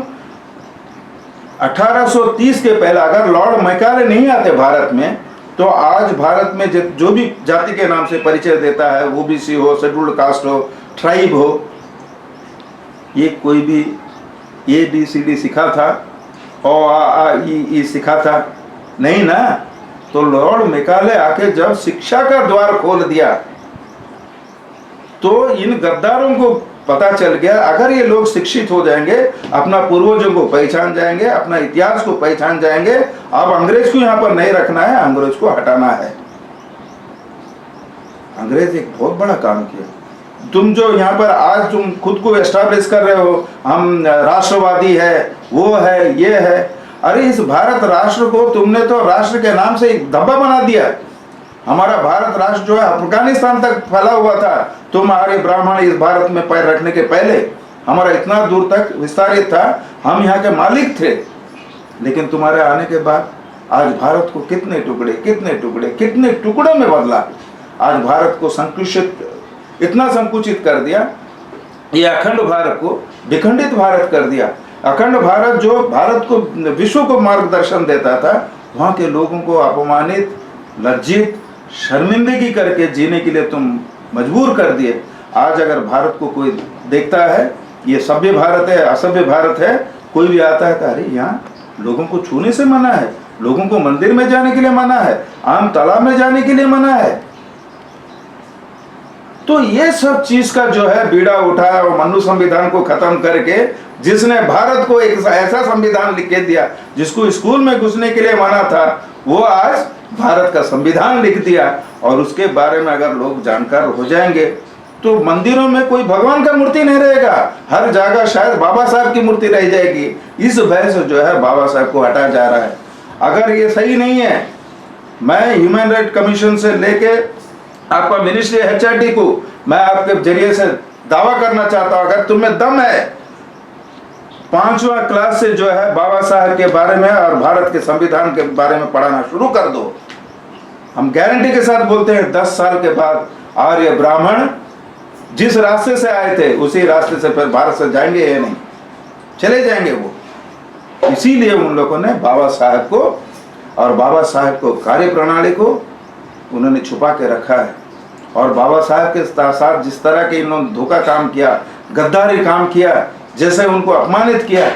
1830 के पहले अगर लॉर्ड मैकाले नहीं आते भारत में, तो आज भारत में जो भी जाति के नाम से परिचय देता है, ओबीसी हो, शेड्यूल्ड कास्ट हो, ट्राइब हो, ये कोई भी ABCD सिखा था, A सिखा था? नहीं ना। तो लॉर्ड मैकाले आके जब शिक्षा का द्वार खोल दिया तो इन गद्दारों को पता चल गया, अगर ये लोग शिक्षित हो जाएंगे, अपना पूर्वजों को पहचान जाएंगे, अपना इतिहास को पहचान जाएंगे, अब अंग्रेज को यहाँ पर नहीं रखना है, अंग्रेज को हटाना है। अंग्रेज एक बहुत बड़ा काम किया। तुम जो यहाँ पर आज तुम खुद को एस्टैब्लिश कर रहे हो, हम राष्ट्रवादी है, वो है, ये है, अरे इस भारत राष्ट्र को तुमने तो राष्ट्र के नाम से एक धब्बा बना दिया। हमारा भारत राष्ट्र जो है अफगानिस्तान तक फैला हुआ था। तुम आर्य ब्राह्मण इस भारत में पैर रखने के पहले हमारा इतना दूर तक विस्तारित था, हम यहाँ के मालिक थे। लेकिन तुम्हारे आने के बाद आज भारत को कितने टुकड़े में बदला। आज भारत को संकुचित, इतना संकुचित कर दिया, ये अखंड भारत को विखंडित भारत कर दिया। अखंड भारत जो भारत को, विश्व को मार्गदर्शन देता था, वहाँ के लोगों को अपमानित, लज्जित, शर्मिंदगी करके जीने के लिए तुम मजबूर कर दिए। आज अगर भारत को कोई देखता है, ये सभ्य भारत है, असभ्य भारत है, कोई भी आता है तो अरे यहाँ लोगों को छूने से मना है, लोगों को मंदिर में जाने के लिए मना है, आम तालाब में जाने के लिए मना है। तो ये सब चीज का जो है बीड़ा उठाया और मनु संविधान को खत्म करके, जिसने भारत को एक ऐसा संविधान लिख के दिया जिसको स्कूल में घुसने के लिए मना था, वो आज भारत का संविधान लिख दिया। और उसके बारे में अगर लोग जानकार हो जाएंगे तो मंदिरों में कोई भगवान का मूर्ति नहीं रहेगा, हर जगह शायद बाबा साहब की मूर्ति रह जाएगी। इस भय से जो है बाबा साहब को हटाया जा रहा है। अगर ये सही नहीं है, मैं ह्यूमन राइट कमीशन से लेके आपका मिनिस्ट्री HRD को मैं आपके जरिए से दावा करना चाहता हूं, अगर तुम्हें दम है 5वां क्लास से जो है बाबा साहब के बारे में और भारत के संविधान के बारे में पढ़ाना शुरू कर दो। हम गारंटी के साथ बोलते हैं 10 साल के बाद आर्य ब्राह्मण जिस रास्ते से आए थे उसी रास्ते से फिर भारत से जाएंगे या नहीं, चले जाएंगे वो। इसीलिए उन लोगों ने बाबा साहब को और बाबा साहब को कार्य प्रणाली को उन्होंने छुपा के रखा है। और बाबा साहब के साथ जिस तरह के इन्होंने धोखा काम किया, गद्दारी काम किया, जैसे उनको अपमानित किया।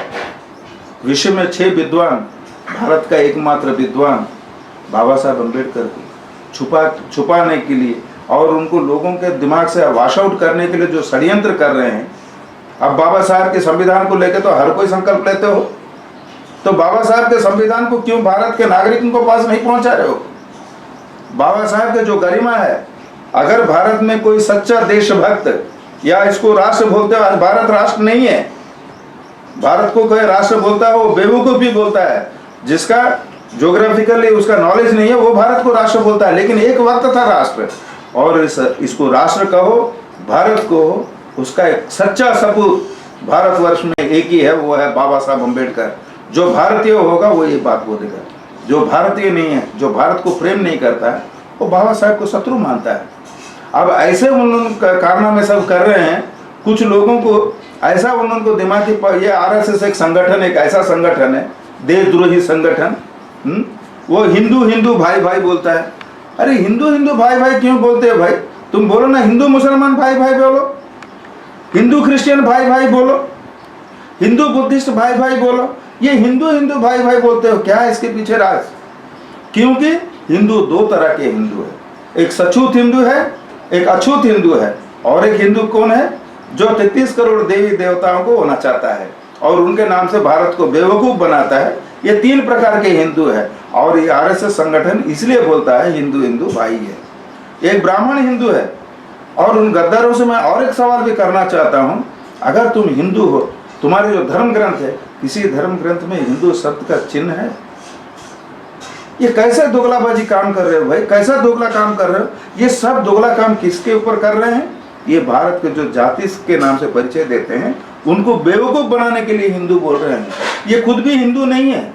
विश्व में 6 विद्वान, भारत का एकमात्र विद्वान बाबा साहब अम्बेडकर को छुपाने के लिए और उनको लोगों के दिमाग से वॉश आउट करने के लिए जो षड्यंत्र कर रहे हैं। अब बाबा साहब के संविधान को लेकर तो हर कोई संकल्प लेते हो, तो बाबा साहब के संविधान को क्यों भारत के नागरिकों को पास नहीं पहुंचा रहे हो? बाबा साहब के जो गरिमा है, अगर भारत में कोई सच्चा देशभक्त या इसको राष्ट्र बोलते हो, आज भारत राष्ट्र नहीं है। भारत को कोई राष्ट्र बोलता है वो बेवकूफ भी बोलता है, जिसका ज्योग्राफिकली उसका नॉलेज नहीं है वो भारत को राष्ट्र बोलता है। लेकिन एक वक्त था राष्ट्र, और इसको राष्ट्र कहो, भारत को, उसका एक सच्चा सपूत भारतवर्ष में एक ही है, वो है बाबा साहब अम्बेडकर। जो भारतीय होगा वो ये बात बोलेगा, जो भारतीय नहीं है, जो भारत को प्रेम नहीं करता है, वो बाबा साहब को शत्रु मानता है। अब ऐसे उन कारनामे सब कर रहे हैं कुछ लोगों को, ऐसा उनको दिमागी, ये RSS एक संगठन, एक ऐसा संगठन है, देशद्रोही संगठन। वो हिंदू हिंदू भाई भाई बोलता है। अरे हिंदू हिंदू भाई भाई क्यों बोलते हो भाई? तुम बोलो ना हिंदू मुसलमान भाई भाई बोलो, हिंदू क्रिश्चियन भाई भाई बोलो, हिंदू बुद्धिस्ट भाई भाई बोलो। ये हिंदू हिंदू भाई भाई बोलते हो, क्या है इसके पीछे राज? क्योंकि हिंदू 2 तरह के हिंदू है, एक सचूत हिंदू है, एक अछूत हिंदू है। और एक हिंदू कौन है? जो 33 करोड़ देवी देवताओं को होना चाहता है और उनके नाम से भारत को बेवकूफ बनाता है। ये 3 प्रकार के हिंदू है। और ये RSS संगठन इसलिए बोलता है हिंदू हिंदू भाई है। एक ब्राह्मण हिंदू है। और उन गद्दारों से मैं और एक सवाल भी करना चाहता हूँ, अगर तुम हिंदू हो, तुम्हारे जो धर्म ग्रंथ है, किसी धर्म ग्रंथ में हिंदू शब्द का चिन्ह है? ये कैसे दोगलाबाजी काम कर रहे हो भाई? कैसा दोगला काम कर रहे हो? ये सब दोगला काम किसके ऊपर कर रहे हैं? ये भारत के जो जाति के नाम से परिचय देते हैं उनको बेवकूफ बनाने के लिए हिंदू बोल रहे हैं। ये खुद भी हिंदू नहीं है।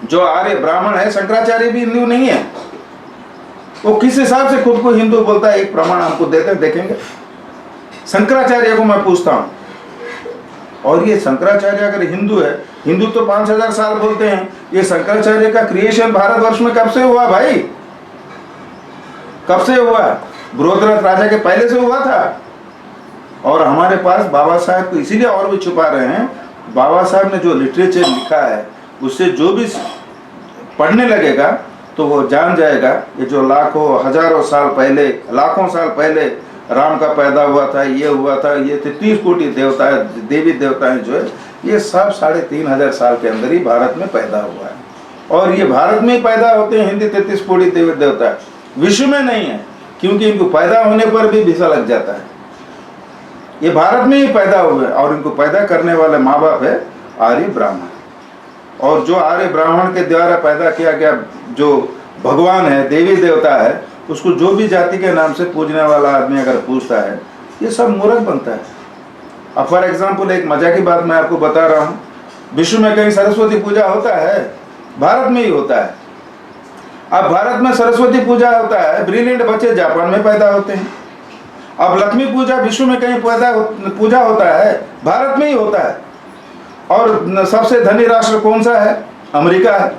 जो आर्य ब्राह्मण है, शंकराचार्य भी हिंदू नहीं है। वो किस हिसाब से खुद को हिंदू बोलता है? एक प्रमाण हमको देते हैं, देखेंगे। शंकराचार्य को मैं पूछता हूँ, और ये शंकराचार्य अगर हिंदू है, हिंदू तो 5000 साल बोलते हैं, ये शंकराचार्य का क्रिएशन भारतवर्ष में कब से हुआ भाई? कब से हुआ? बृहद्रथ राजा के पहले से हुआ था। और हमारे पास बाबा साहब को इसीलिए और भी छुपा रहे हैं, बाबा साहब ने जो लिटरेचर लिखा है उससे जो भी पढ़ने लगेगा तो वो जान जाएगा ये जो लाखों हजारों साल पहले, लाखों साल पहले राम का पैदा हुआ था, ये हुआ था, ये 33 कोटि देवता है, देवी देवताएं जो है ये सब 3500 साल के अंदर ही भारत में पैदा हुआ है। और ये भारत में ही पैदा होते हैं हिंदी 33 कोटि देवी देवता, विश्व में नहीं है, क्योंकि इनको पैदा होने पर भी वीसा लग जाता है। ये भारत में ही पैदा हुए और इनको पैदा करने वाले माँ बाप है आर्य ब्राह्मण। और जो आर्य ब्राह्मण के द्वारा पैदा किया गया जो भगवान है, देवी देवता है, उसको जो भी जाति के नाम से पूजने वाला आदमी अगर पूछता है ये सब मूर्ख बनता है। अब फॉर एग्जाम्पल एक मजा की बात मैं आपको बता रहा हूँ, विश्व में कहीं सरस्वती पूजा होता है? भारत में ही होता है। अब भारत में सरस्वती पूजा होता है, ब्रिलियंट बच्चे जापान में पैदा होते हैं। अब लक्ष्मी पूजा विश्व में कहीं पूजा होता है? भारत में ही होता है। और सबसे धनी राष्ट्र कौन सा है? अमेरिका है।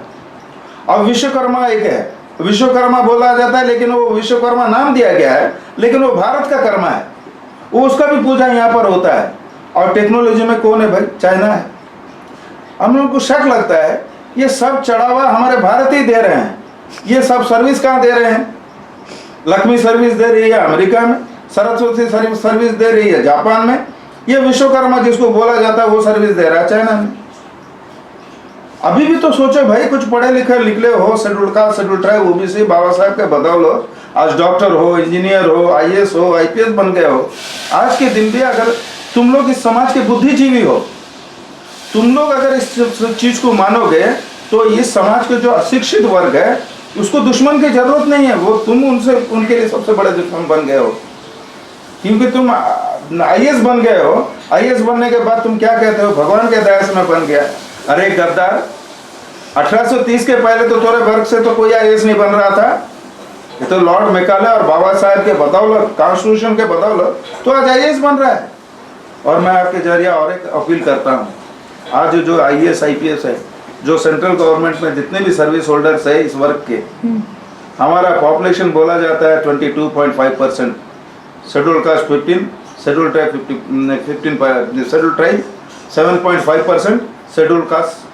अब विश्वकर्मा एक है, विश्वकर्मा बोला जाता है, लेकिन वो विश्वकर्मा नाम दिया गया है, लेकिन वो भारत का कर्मा है, वो उसका भी पूजा यहाँ पर होता है। और टेक्नोलॉजी में कौन है भाई? चाइना है। हम लोग को शक लगता है ये सब चढ़ावा हमारे भारत ही दे रहे हैं। ये सब सर्विस कहाँ दे रहे हैं? लक्ष्मी सर्विस दे रही है अमेरिका में, सरस्वती सर्विस दे रही है जापान में, ये विश्वकर्मा जिसको बोला जाता है वो सर्विस दे रहा है चाइना में। अभी भी तो सोचो भाई, कुछ पढ़े लिखे निकले हो, schedule caste, schedule tribe, OBC, Baba Saheb के बदौलत आज डॉक्टर हो, इंजीनियर हो, आईएएस हो, आईपीएस बन गए हो। आज के दिन भी अगर तुम लोग इस समाज के बुद्धिजीवी हो, तुम लोग अगर इस चीज को मानोगे तो इस समाज के जो अशिक्षित वर्ग है उसको दुश्मन की जरूरत नहीं है, वो तुम उनके लिए सबसे बड़े दुश्मन बन गए हो। क्योंकि तुम आईएएस बन गए हो, आईएएस बनने के बाद तुम क्या कहते हो? भगवान के दया से मैं बन गया। अरे गद्दार, 1830 के पहले तो तोरे वर्ग से तो कोई आईएएस नहीं बन रहा था। ये तो लॉर्ड मैकाले और बाबा साहब के बदौलत, कॉन्स्टिट्यूशन के बदौलत तो आज आईएएस बन रहा है। और मैं आपके जरिए और एक अपील करता हूँ, आज जो आईएएस आईपीएस है, जो सेंट्रल गवर्नमेंट में जितने भी सर्विस होल्डर्स है इस वर्ग के, हमारा पॉपुलेशन बोला जाता है 22.5%, schedule caste 15, schedule tribe 15, schedule tribe 7.5%, schedule caste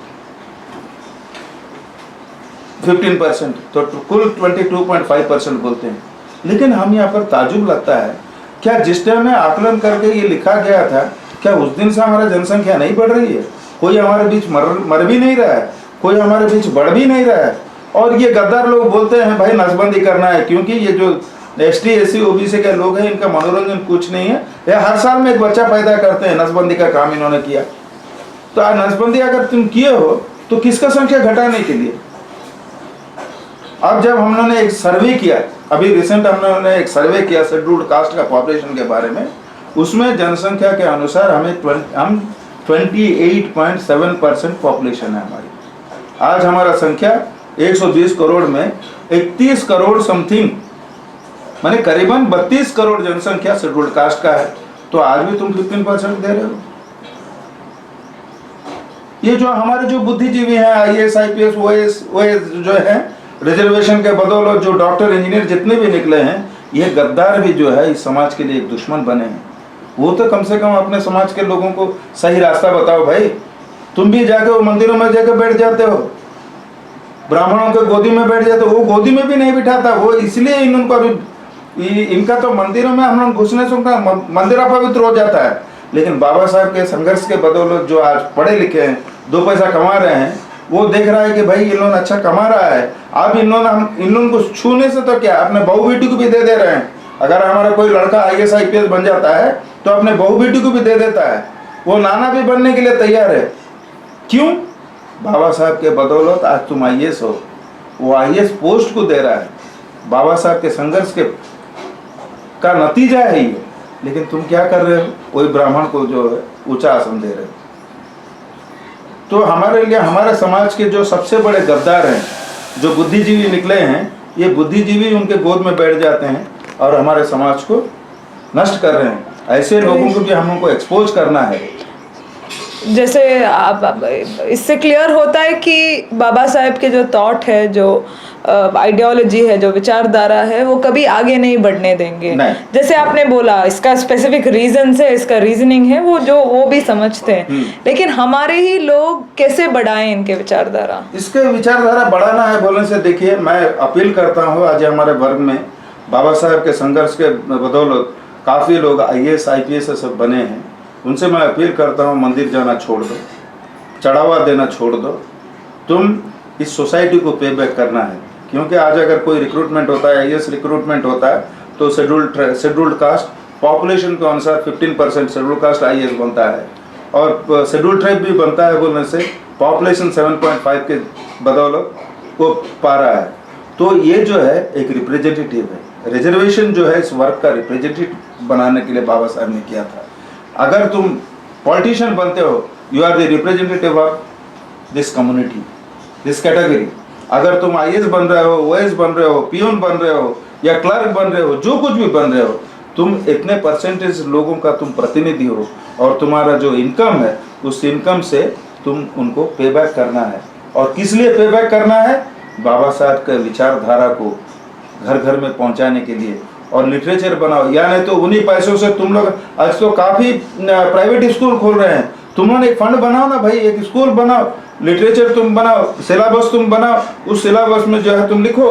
15%, तो कुल 22.5% बोलते हैं। लेकिन हम यहाँ पर ताजुब लगता है, क्या जिस टाइम में आकलन करके ये लिखा गया था, क्या उस दिन से हमारा जनसंख्या नहीं बढ़ रही है? कोई हमारे बीच मर भी नहीं रहा है, कोई हमारे बीच बढ़ भी नहीं रहा है। और ये गद्दार लोग बोलते हैं भाई नसबंदी करना है, क्योंकि ये जो एसटी एससी ओबीसी के लोग हैं इनका मनोरंजन कुछ नहीं है, ये हर साल में एक बच्चा पैदा करते हैं। नसबंदी का काम इन्होंने किया, तो आज नसबंदी अगर तुम किए हो तो किसका संख्या घटाने के लिए? अब जब हम लोगों ने एक सर्वे किया, अभी रिसेंट हम लोगों ने एक सर्वे किया शेड्यूल्ड कास्ट का पॉपुलेशन के बारे में, उसमें जनसंख्या के अनुसार हम 28.7% पॉपुलेशन है हमारी। आज हमारा संख्या 120 करोड़ में 31 करोड़ समथिंग, माने करीबन 32 करोड़ जनसंख्या शेड्यूल्ड कास्ट का है। तो आज भी तुम 15% दे रहे हो। ये जो हमारे जो बुद्धिजीवी हैं, आईएएस आईपीएस ओएस जो है, रिजर्वेशन के बदौलत जो डॉक्टर इंजीनियर जितने भी निकले हैं, ये गद्दार भी जो है इस समाज के लिए एक दुश्मन बने हैं। वो तो कम से कम अपने समाज के लोगों को सही रास्ता बताओ भाई। तुम भी जाके वो मंदिरों में जाके बैठ जाते हो, ब्राह्मणों के गोदी में बैठ जाते हो, वो गोदी में भी नहीं बिठाता। वो इसलिए इनको अभी इनका तो मंदिरों में हम लोग घुसने से उनका मंदिर अपवित्र हो जाता है। लेकिन बाबा साहब के संघर्ष के बदौलत जो आज पढ़े लिखे हैं, 2 पैसा कमा रहे हैं, वो देख रहा है कि भाई इन लोग अच्छा कमा रहा है। अब इन लोगों को छूने से तो क्या, अपने बहू बेटी को भी दे दे रहे हैं। अगर हमारा कोई लड़का आईएएस आईपीएस बन जाता है तो अपने बहू बेटी को भी दे देता है, वो नाना भी बनने के लिए तैयार है। क्यों? बाबा साहब के बदौलत आज तुम आईएएस हो, वो आईएएस पोस्ट को दे रहा है। बाबा साहब के संघर्ष के का नतीजा है ये। लेकिन तुम क्या कर रहे हो? कोई ब्राह्मण को जो है ऊंचा आसन दे रहे हो। तो हमारे लिए हमारे समाज के जो सबसे बड़े गद्दार हैं, जो बुद्धिजीवी निकले हैं, ये बुद्धिजीवी उनके गोद में बैठ जाते हैं और हमारे समाज को नष्ट कर रहे हैं। ऐसे लोगों को भी हम लोगों को एक्सपोज करना है। जैसे आप इससे क्लियर होता है कि बाबा साहब के जो थॉट है, जो आइडियोलॉजी है, जो विचारधारा है, वो कभी आगे नहीं बढ़ने देंगे। नहीं। जैसे आपने बोला इसका स्पेसिफिक रीजन है, इसका रीजनिंग है, वो भी समझते हैं, लेकिन हमारे ही लोग कैसे बढ़ाएं इनके विचारधारा? इसके विचारधारा बढ़ाना है बोलने से, देखिए मैं अपील करता हूँ, आज हमारे वर्ग में बाबा साहब के संघर्ष के बदौलत काफ़ी लोग IAS IPS सब बने हैं। उनसे मैं अपील करता हूँ, मंदिर जाना छोड़ दो, चढ़ावा देना छोड़ दो, तुम इस सोसाइटी को पे बैक करना है। क्योंकि आज अगर कोई रिक्रूटमेंट होता है, IAS रिक्रूटमेंट होता है, तो शेड्यूल्ड कास्ट पॉपुलेशन के अनुसार 15% शेड्यूल्ड कास्ट IAS बनता है, और शेड्यूल्ड ट्राइब भी बनता है बोलने से पॉपुलेशन 7.5 के बदौलत वो पा रहा है। तो ये जो है एक रिप्रेजेंटेटिव है, रिजर्वेशन जो है इस वर्ग का रिप्रेजेंटेटिव बनाने के लिए बाबा साहब ने किया था। अगर तुम पॉलिटिशियन बनते हो, you are the representative of this community, this category. अगर तुम IAS बन रहे हो, OAS बन रहे हो, पियून बन रहे हो, या क्लर्क बन रहे हो, जो कुछ भी बन रहे हो, तुम इतने परसेंटेज लोगों का तुम प्रतिनिधि हो, और तुम्हारा जो इनकम है उस इनकम से तुम उनको पे बैक करना है। और किस लिए पे बैक करना है? बाबा साहब के विचारधारा को घर घर में पहुंचाने के लिए। और लिटरेचर बनाओ, या नहीं तो उन्हीं पैसों से तुम लोग, आज तो काफ़ी प्राइवेट स्कूल खोल रहे हैं, तुमने एक फंड बनाओ ना भाई, एक स्कूल बनाओ, लिटरेचर तुम बनाओ, सिलेबस तुम बनाओ, उस सिलेबस में जो है तुम लिखो।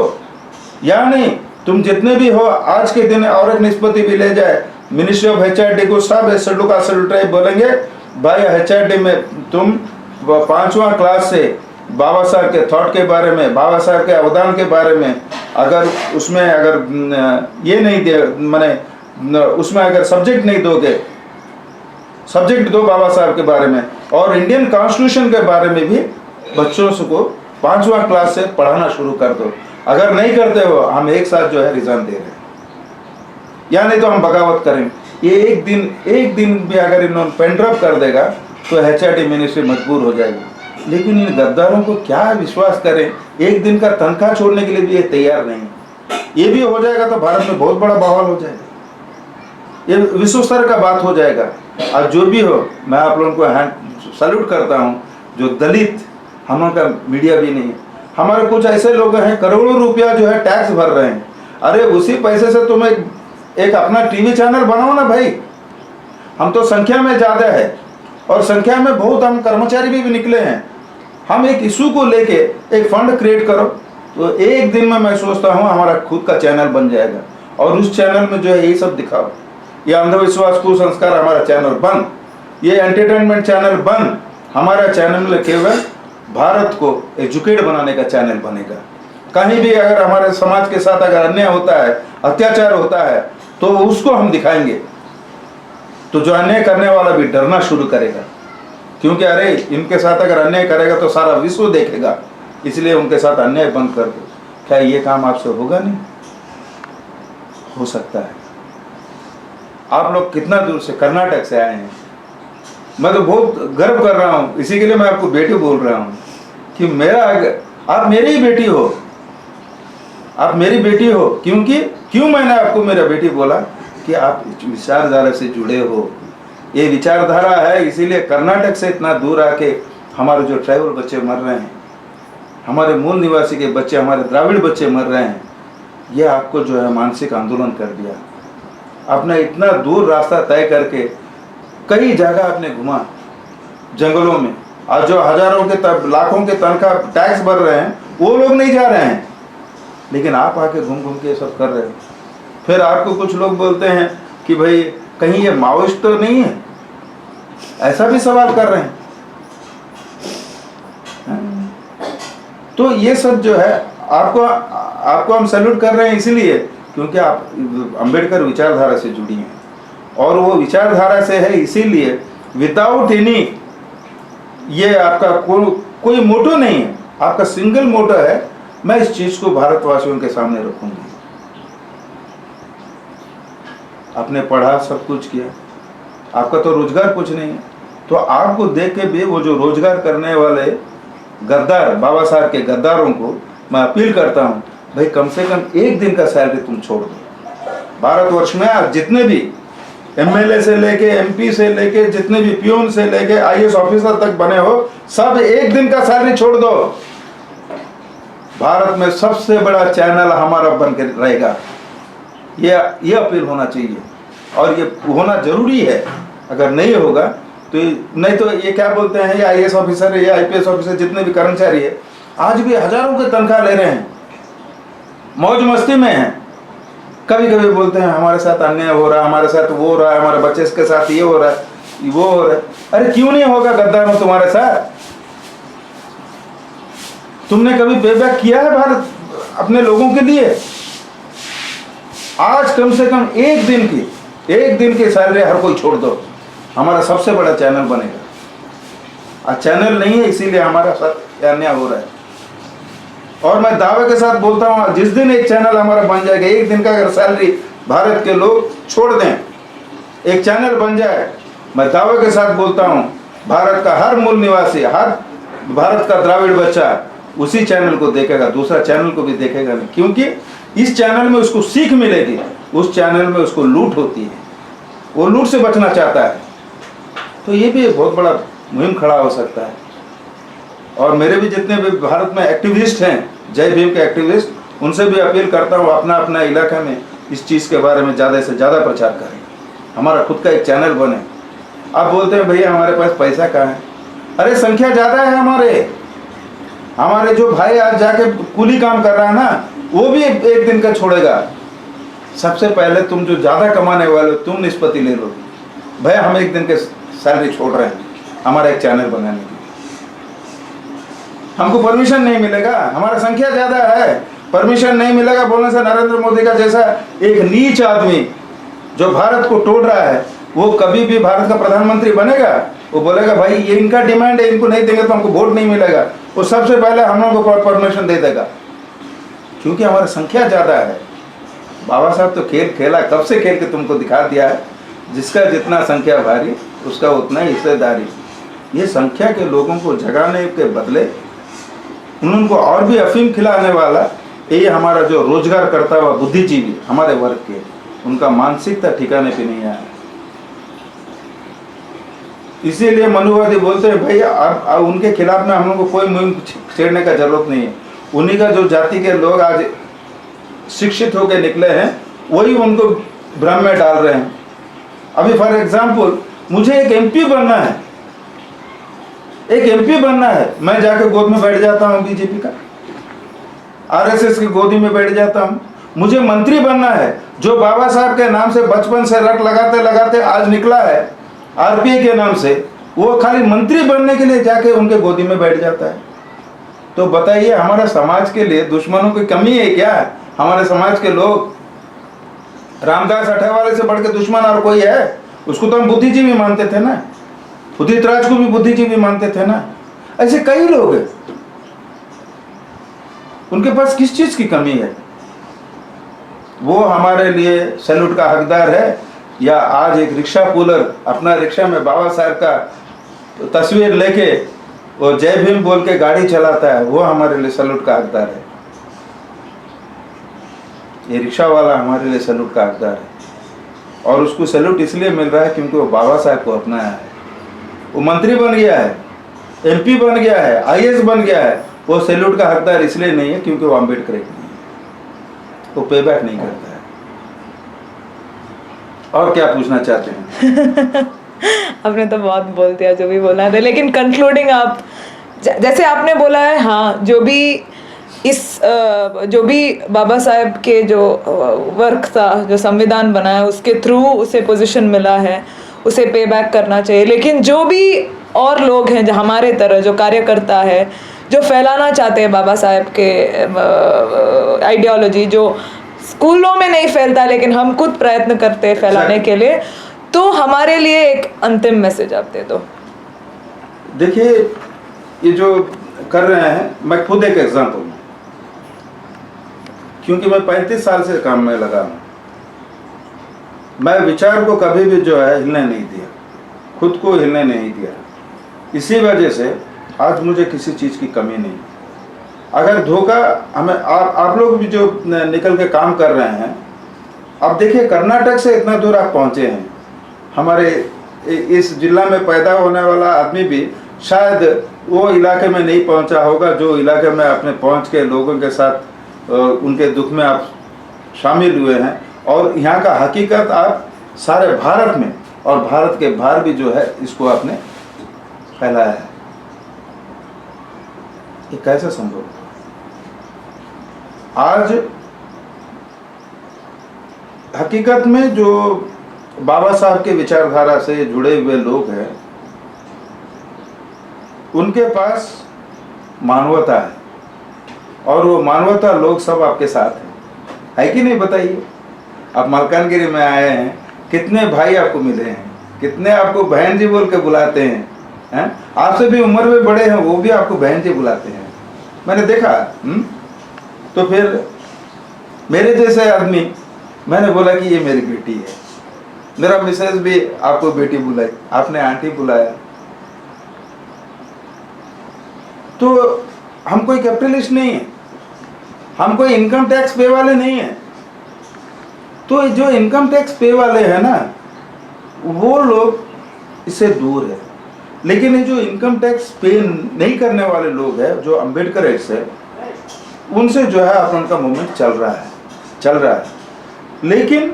या नहीं, तुम जितने भी हो आज के दिन, और एक निष्पत्ति भी ले जाए मिनिस्ट्री ऑफ HRD को, सब शेड्यूल कास्ट शेड्यूल ट्राइब बोलेंगे भाई HRD में तुम 5वां क्लास से बाबा साहब के थॉट के बारे में, बाबा साहब के अवदान के बारे में, अगर उसमें अगर ये नहीं दे, माने उसमें अगर सब्जेक्ट नहीं दोगे, सब्जेक्ट दो बाबा साहब के बारे में, और इंडियन कॉन्स्टिट्यूशन के बारे में भी बच्चों को 5वां क्लास से पढ़ाना शुरू कर दो। अगर नहीं करते हो, हम एक साथ जो है रिजाइन दे रहे हैं, या नहीं तो हम बगावत करेंगे। ये एक दिन भी अगर इन्होंने पेन ड्रॉप कर देगा तो HRD मिनिस्ट्री मजबूर हो जाएगी। लेकिन इन गद्दारों को क्या विश्वास करें, एक दिन का तनख्वाह छोड़ने के लिए भी ये तैयार नहीं। ये भी हो जाएगा तो भारत में बहुत बड़ा बवाल हो जाएगा, ये विश्व स्तर का बात हो जाएगा। आज जो भी हो, मैं आप लोगों को हैंड सैल्यूट करता हूँ। जो दलित, हम लोग का मीडिया भी नहीं है, हमारे कुछ ऐसे लोग हैं करोड़ों रुपया जो है टैक्स भर रहे हैं। अरे उसी पैसे से तुम एक अपना टीवी चैनल बनाओ ना भाई। हम तो संख्या में ज़्यादा है, और संख्या में बहुत हम कर्मचारी भी निकले हैं। हम एक इशू को लेके एक फंड क्रिएट करो, तो एक दिन में मैं सोचता हूँ हमारा खुद का चैनल बन जाएगा, और उस चैनल में जो है ये सब दिखाओ। ये अंधविश्वास कुसंस्कार हमारा चैनल बंद, ये एंटरटेनमेंट चैनल बंद। हमारा चैनल केवल भारत को एजुकेट बनाने का चैनल बनेगा। कहीं भी अगर हमारे समाज के साथ अगर अन्याय होता है, अत्याचार होता है, तो उसको हम दिखाएंगे, तो जो अन्याय करने वाला भी डरना शुरू करेगा। क्योंकि अरे इनके साथ अगर अन्याय करेगा तो सारा विश्व देखेगा, इसलिए उनके साथ अन्याय बंद कर दो। क्या ये काम आपसे होगा? नहीं हो सकता है। आप लोग कितना दूर से, कर्नाटक से आए हैं। मैं तो बहुत गर्व कर रहा हूँ, इसी के लिए मैं आपको बेटी बोल रहा हूँ कि आप मेरी ही बेटी हो, आप मेरी बेटी हो। क्यों मैंने आपको मेरा बेटी बोला? कि आप विचारधारा से जुड़े हो। ये विचारधारा है, इसीलिए कर्नाटक से इतना दूर आके हमारे जो ट्राइबल बच्चे मर रहे हैं, हमारे मूल निवासी के बच्चे, हमारे द्राविड़ बच्चे मर रहे हैं, ये आपको जो है मानसिक आंदोलन कर दिया। आपने इतना दूर रास्ता तय करके कई जगह आपने घुमा, जंगलों में। आज जो हजारों के लाखों के तनख्वाह टैक्स भर रहे हैं, वो लोग नहीं जा रहे हैं, लेकिन आप आके घूम घूम के सब कर रहे हो। फिर आपको कुछ लोग बोलते हैं कि भाई कहीं ये माओइस्ट तो नहीं है, ऐसा भी सवाल कर रहे हैं। तो ये सब जो है आपको हम सैल्यूट कर रहे हैं, इसलिए क्योंकि आप अंबेडकर विचारधारा से जुड़ी हैं, और वो विचारधारा से है, इसीलिए विदाउट एनी ये आपका कोई मोटो नहीं है, आपका सिंगल मोटो है, मैं इस चीज को भारतवासियों के सामने रखूंगी। आपने पढ़ा, सब कुछ किया, आपका तो रोजगार कुछ नहीं है, तो आपको देख के भी वो जो रोजगार करने वाले गद्दार, बाबा साहब के गद्दारों को मैं अपील करता हूँ, भाई कम से कम एक दिन का सैलरी तुम छोड़ दो। भारतवर्ष में आप जितने भी MLA से लेके MP से लेके, जितने भी पियून से लेके IAS ऑफिसर तक बने हो, सब एक दिन का सैलरी छोड़ दो। भारत में सबसे बड़ा चैनल हमारा बन के रहेगा। ये अपील होना चाहिए और ये होना जरूरी है। अगर नहीं होगा तो नहीं तो ये क्या बोलते हैं, ये IAS ऑफिसर है या IPS ऑफिसर, जितने भी कर्मचारी है आज भी हजारों के तनख्वाह ले रहे हैं, मौज मस्ती में हैं। कभी कभी बोलते हैं हमारे साथ अन्याय हो रहा है, हमारे साथ वो हो रहा है, हमारे बच्चे के साथ ये हो रहा है, वो हो रहा है। अरे क्यों नहीं होगा गद्दारों तुम्हारे साथ? तुमने कभी पेबैक किया है भारत अपने लोगों के लिए? आज कम से कम एक दिन की सैलरी हर कोई छोड़ दो, हमारा सबसे बड़ा चैनल बनेगा। आज चैनल नहीं है, इसीलिए हमारा साथ अन्याय हो रहा है। और मैं दावे के साथ बोलता हूँ, जिस दिन एक चैनल हमारा बन जाएगा, एक दिन का अगर सैलरी भारत के लोग छोड़ दें, एक चैनल बन जाए, मैं दावे के साथ बोलता हूँ भारत का हर मूल निवासी, हर भारत का द्राविड़ बच्चा उसी चैनल को देखेगा, दूसरा चैनल को भी देखेगा नहीं। क्योंकि इस चैनल में उसको सीख मिलेगी, उस चैनल में उसको लूट होती है, वो लूट से बचना चाहता है। तो ये भी एक बहुत बड़ा मुहिम खड़ा हो सकता है। और मेरे भी जितने भी भारत में एक्टिविस्ट हैं, जय भीम के एक्टिविस्ट, उनसे भी अपील करता हूँ अपना अपना इलाका में इस चीज़ के बारे में ज़्यादा से ज़्यादा प्रचार करें, हमारा खुद का एक चैनल बने। आप बोलते हैं भैया हमारे पास पैसा कहाँ है? अरे संख्या ज़्यादा है। हमारे जो भाई आज जाके कुली काम कर रहा है ना, वो भी एक दिन का छोड़ेगा। सबसे पहले तुम जो ज़्यादा कमाने वाले हो, तुम निष्पत्ति ले लो, भैया हम एक दिन के सैलरी छोड़ रहे हैं हमारा एक चैनल बनाने की। हमको परमिशन नहीं मिलेगा, हमारा संख्या ज़्यादा है, परमिशन नहीं मिलेगा बोलने से नरेंद्र मोदी का जैसा एक नीच आदमी जो भारत को तोड़ रहा है, वो कभी भी भारत का प्रधानमंत्री बनेगा? वो बोलेगा भाई ये इनका डिमांड है, इनको नहीं देंगे तो हमको वोट नहीं मिलेगा। वो सबसे पहले हम लोगों को परमिशन दे देगा, क्योंकि हमारी संख्या ज़्यादा है। बाबा साहब तो खेल खेला, कब से खेल के तुमको दिखा दिया है, जिसका जितना संख्या भारी उसका उतना ही हिस्सेदारी। ये संख्या के लोगों को जगाने के बदले उनको और भी अफीम खिलाने वाला ये हमारा जो रोजगार करता हुआ बुद्धिजीवी हमारे वर्ग के, उनका मानसिकता ठिकाने पे नहीं आया। इसीलिए मनुवादी बोलते हैं भाई अब उनके खिलाफ में हम लोग को कोई मुहिम छेड़ने का जरूरत नहीं है। उन्हीं का जो जाति के लोग आज शिक्षित होकर निकले हैं, वही उनको भ्रम में डाल रहे हैं। अभी फॉर एग्जाम्पल मुझे एक MP बनना है, मैं जाकर गोद में बैठ जाता हूँ बीजेपी का, RSS की गोदी में बैठ जाता हूँ। मुझे मंत्री बनना है, जो बाबा साहब के नाम से बचपन से रट लगाते लगाते आज निकला है RPA के नाम से, वो खाली मंत्री बनने के लिए जाके उनके गोदी में बैठ जाता है। तो बताइए हमारे समाज के लिए दुश्मनों की कमी है क्या? हमारे समाज के लोग, रामदास अठावाले से बढ़ के दुश्मन और कोई है? उसको तो हम बुद्धिजीवी मानते थे ना, उदित राज को भी बुद्धिजीवी मानते थे ना। ऐसे कई लोग हैं, उनके पास किस चीज की कमी है? वो हमारे लिए सैल्यूट का हकदार है, या आज एक रिक्शा पुलर अपना रिक्शा में बाबा साहब का तस्वीर लेके वो जय भीम बोल के गाड़ी चलाता है, वो हमारे लिए सैल्यूट का हकदार है? ये रिक्शा वाला हमारे लिए सैल्यूट का हकदार है, और उसको सैल्यूट इसलिए मिल रहा है क्योंकि वो बाबा साहब को अपनाया है। वो मंत्री बन गया है, MP बन गया है, IAS बन गया है, वो सैल्यूट का हकदार इसलिए नहीं है क्योंकि वो अम्बेडकर नहीं है, वो पेबैक नहीं करता है। और क्या पूछना चाहते हैं? आपने तो बहुत बोल दिया जो भी बोलना था, लेकिन कंक्लूडिंग आप जैसे आपने बोला है, हाँ जो भी बाबा साहेब के जो वर्क था, जो संविधान बना है, उसके थ्रू उसे पोजीशन मिला है, उसे पे बैक करना चाहिए। लेकिन जो भी और लोग हैं जो हमारे तरह जो कार्यकर्ता है, जो फैलाना चाहते हैं बाबा साहेब के आइडियोलॉजी, जो स्कूलों में नहीं फैलता लेकिन हम खुद प्रयत्न करते हैं फैलाने के लिए, तो हमारे लिए एक अंतिम मैसेज आप दे दो। देखिए ये जो कर रहे हैं, मैं खुद एक एग्जाम्पल हूँ, क्योंकि मैं 35 साल से काम में लगा हूँ। मैं विचार को कभी भी जो है हिलने नहीं दिया, खुद को हिलने नहीं दिया। इसी वजह से आज मुझे किसी चीज़ की कमी नहीं। अगर धोखा हमें आप लोग भी जो निकल के काम कर रहे हैं, अब देखिए कर्नाटक से इतना दूर आप पहुँचे हैं, हमारे इस जिला में पैदा होने वाला आदमी भी शायद वो इलाके में नहीं पहुंचा होगा जो इलाके में आपने पहुंच के लोगों के साथ उनके दुख में आप शामिल हुए हैं, और यहाँ का हकीकत आप सारे भारत में और भारत के बाहर भी जो है इसको आपने फैलाया है। ये कैसे संभव? आज हकीकत में जो बाबा साहब के विचारधारा से जुड़े हुए लोग हैं, उनके पास मानवता है, और वो मानवता लोग सब आपके साथ है कि नहीं? बताइए, आप मलकानगिरी में आए हैं, कितने भाई आपको मिले हैं, कितने आपको बहन जी बोल के बुलाते हैं, आपसे भी उम्र में बड़े हैं, वो भी आपको बहन जी बुलाते हैं, मैंने देखा। तो फिर मेरे जैसे आदमी, मैंने बोला कि ये मेरी बेटी है, मेरा मिसेज भी आपको बेटी बुलाई, आपने आंटी बुलाया, तो हम कोई कैपिटलिस्ट नहीं है, हम कोई इनकम टैक्स पे वाले नहीं है। तो जो इनकम टैक्स पे वाले हैं ना, वो लोग इससे दूर है, लेकिन ये जो इनकम टैक्स पे नहीं करने वाले लोग हैं, जो अम्बेडकरिट्स है, उनसे जो है अपन का मूवमेंट चल रहा है। लेकिन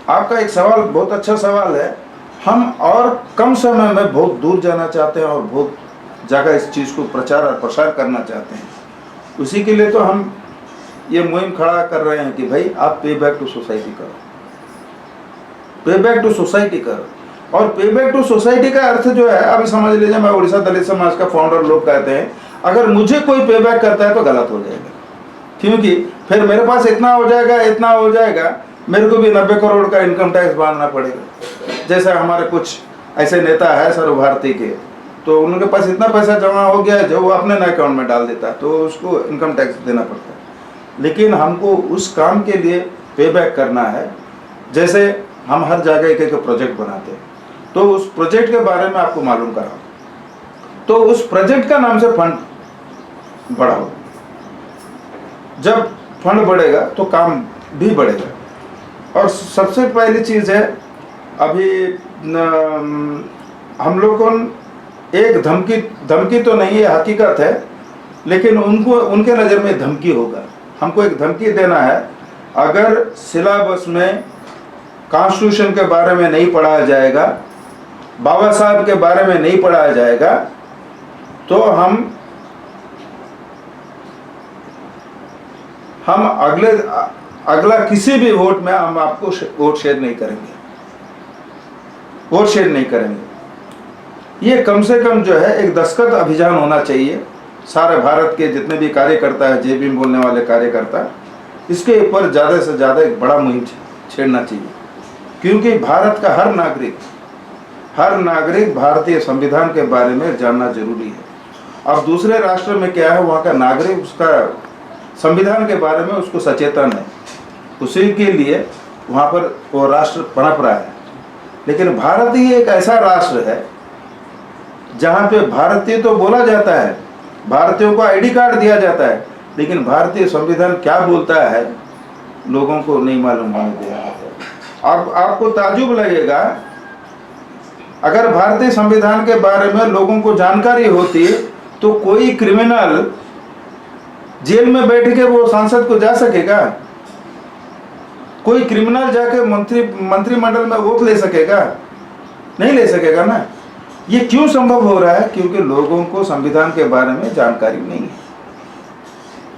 आपका एक सवाल बहुत अच्छा सवाल है। हम और कम समय में बहुत दूर जाना चाहते हैं और बहुत जगह इस चीज़ को प्रचार और प्रसार करना चाहते हैं। उसी के लिए तो हम ये मुहिम खड़ा कर रहे हैं कि भाई आप पे बैक टू सोसाइटी करो, पे बैक टू सोसाइटी करो। और पे बैक टू सोसाइटी का अर्थ जो है, अभी समझ लीजिए, मैं उड़ीसा दलित समाज का फाउंडर, लोग कहते हैं अगर मुझे कोई पे बैक करता है तो गलत हो जाएगा, क्योंकि फिर मेरे पास इतना हो जाएगा, मेरे को भी 90 करोड़ का इनकम टैक्स भरना पड़ेगा। जैसे हमारे कुछ ऐसे नेता है सर्व भारती के, तो उनके पास इतना पैसा जमा हो गया है जो वो अपने अकाउंट में डाल देता है, तो उसको इनकम टैक्स देना पड़ता है। लेकिन हमको उस काम के लिए पे बैक करना है। जैसे हम हर जगह एक प्रोजेक्ट बनाते हैं, तो उस प्रोजेक्ट के बारे में आपको मालूम कराओ, तो उस प्रोजेक्ट का नाम से फंड बढ़ाओ। जब फंड बढ़ेगा तो काम भी बढ़ेगा। और सबसे पहली चीज़ है, अभी हम लोग को एक धमकी तो नहीं है, हकीकत है, लेकिन उनके नज़र में धमकी होगा। हमको एक धमकी देना है, अगर सिलेबस में कॉन्स्टिट्यूशन के बारे में नहीं पढ़ाया जाएगा, बाबा साहब के बारे में नहीं पढ़ाया जाएगा, तो हम अगला किसी भी वोट में हम आपको वोट शेयर नहीं करेंगे। ये कम से कम जो है एक दस्तखत अभियान होना चाहिए। सारे भारत के जितने भी कार्यकर्ता है, जे भीम बोलने वाले कार्यकर्ता, इसके ऊपर ज़्यादा से ज़्यादा एक बड़ा मुहिम छेड़ना चाहिए, क्योंकि भारत का हर नागरिक भारतीय संविधान के बारे में जानना जरूरी है। अब दूसरे राष्ट्र में क्या है, वहाँ का नागरिक उसका संविधान के बारे में उसको सचेतन है, उसी के लिए वहाँ पर वो राष्ट्र पनप रहा है। लेकिन भारत ही एक ऐसा राष्ट्र है जहाँ पे भारतीय तो बोला जाता है, भारतीयों को आईडी कार्ड दिया जाता है, लेकिन भारतीय संविधान क्या बोलता है लोगों को नहीं मालूम होने दिया जाता है। अब आपको ताजुब लगेगा, अगर भारतीय संविधान के बारे में लोगों को जानकारी होती तो कोई क्रिमिनल जेल में बैठ के वो सांसद को जा सकेगा? कोई क्रिमिनल जाके मंत्रिमंडल में वोट ले सकेगा? नहीं ले सकेगा ना। ये क्यों संभव हो रहा है? क्योंकि लोगों को संविधान के बारे में जानकारी नहीं है।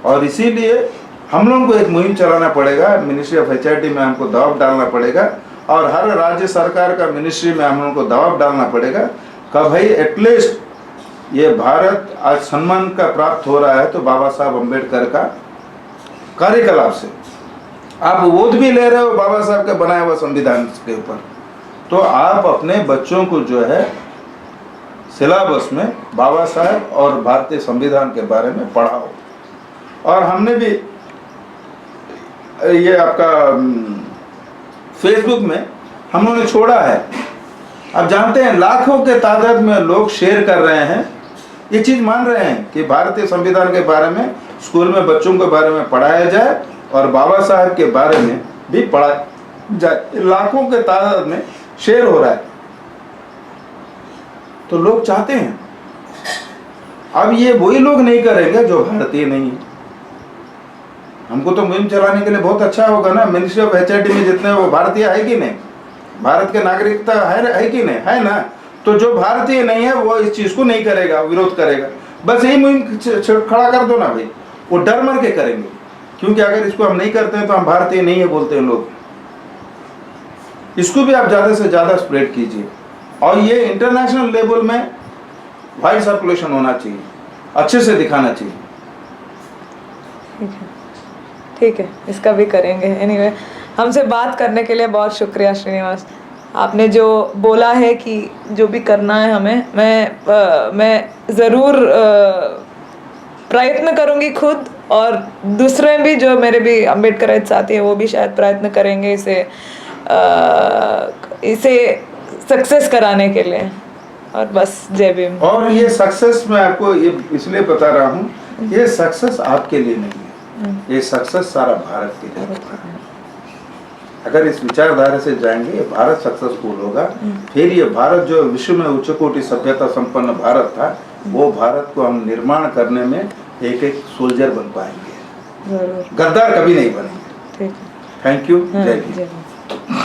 और इसीलिए हम लोगों को एक मुहिम चलाना पड़ेगा, मिनिस्ट्री ऑफ HRD में हमको दबाव डालना पड़ेगा, और हर राज्य सरकार का मिनिस्ट्री में हम लोगों को दबाव डालना पड़ेगा कि भाई एटलीस्ट ये भारत आज सम्मान का प्राप्त हो रहा है तो बाबा साहब अम्बेडकर का कार्यकलाप से आप वोट भी ले रहे हो बाबा साहब का बनाया हुआ संविधान के ऊपर, तो आप अपने बच्चों को जो है सिलेबस में बाबा साहब और भारतीय संविधान के बारे में पढ़ाओ। और हमने भी ये आपका फेसबुक में हम लोगों ने छोड़ा है, आप जानते हैं लाखों के तादाद में लोग शेयर कर रहे हैं, ये चीज़ मान रहे हैं कि भारतीय संविधान के बारे में स्कूल में बच्चों के बारे में पढ़ाया जाए और बाबा साहब के बारे में भी पढ़ाया जाए। लाखों के तादाद में शेयर हो रहा है। तो लोग चाहते हैं अब ये वही लोग नहीं करेंगे जो भारतीय नहीं है। हमको तो मुहिम चलाने के लिए बहुत अच्छा होगा ना। मिनिस्ट्री ऑफ HRD में जितने वो भारतीय है कि नहीं, भारत के नागरिकता है कि नहीं, है ना। तो जो भारतीय नहीं है वो इस चीज को नहीं करेगा, विरोध करेगा। बस यही मुहिम खड़ा कर दो ना भाई, वो डर मर के करेंगे। क्योंकि अगर इसको हम नहीं करते हैं तो हम भारतीय नहीं है बोलते हैं लोग। इसको भी आप ज्यादा से ज्यादा स्प्रेड कीजिए, और ये इंटरनेशनल लेवल में वाइड सर्कुलेशन होना चाहिए, अच्छे से दिखाना चाहिए। ठीक है, इसका भी करेंगे। एनीवे, हमसे बात करने के लिए बहुत शुक्रिया श्रीनिवास। आपने जो बोला है कि जो भी करना है हमें, मैं ज़रूर प्रयत्न करूँगी खुद, और दूसरे भी जो मेरे भी अम्बेडकर साथी हैं वो भी शायद प्रयत्न करेंगे इसे सक्सेस कराने के लिए। और बस जय भीम। और ये सक्सेस मैं आपको ये इसलिए बता रहा हूँ, ये सक्सेस आपके लिए नहीं है, ये सक्सेस सारा भारत के लिए है। अगर इस विचारधारा से जाएंगे, ये भारत सक्सेसफुल होगा। फिर ये भारत जो विश्व में उच्च कोटि सभ्यता संपन्न भारत था, वो भारत को हम निर्माण करने में एक एक सोल्जर बन पाएंगे, गद्दार कभी नहीं बनेंगे। Thank you. जय भीम।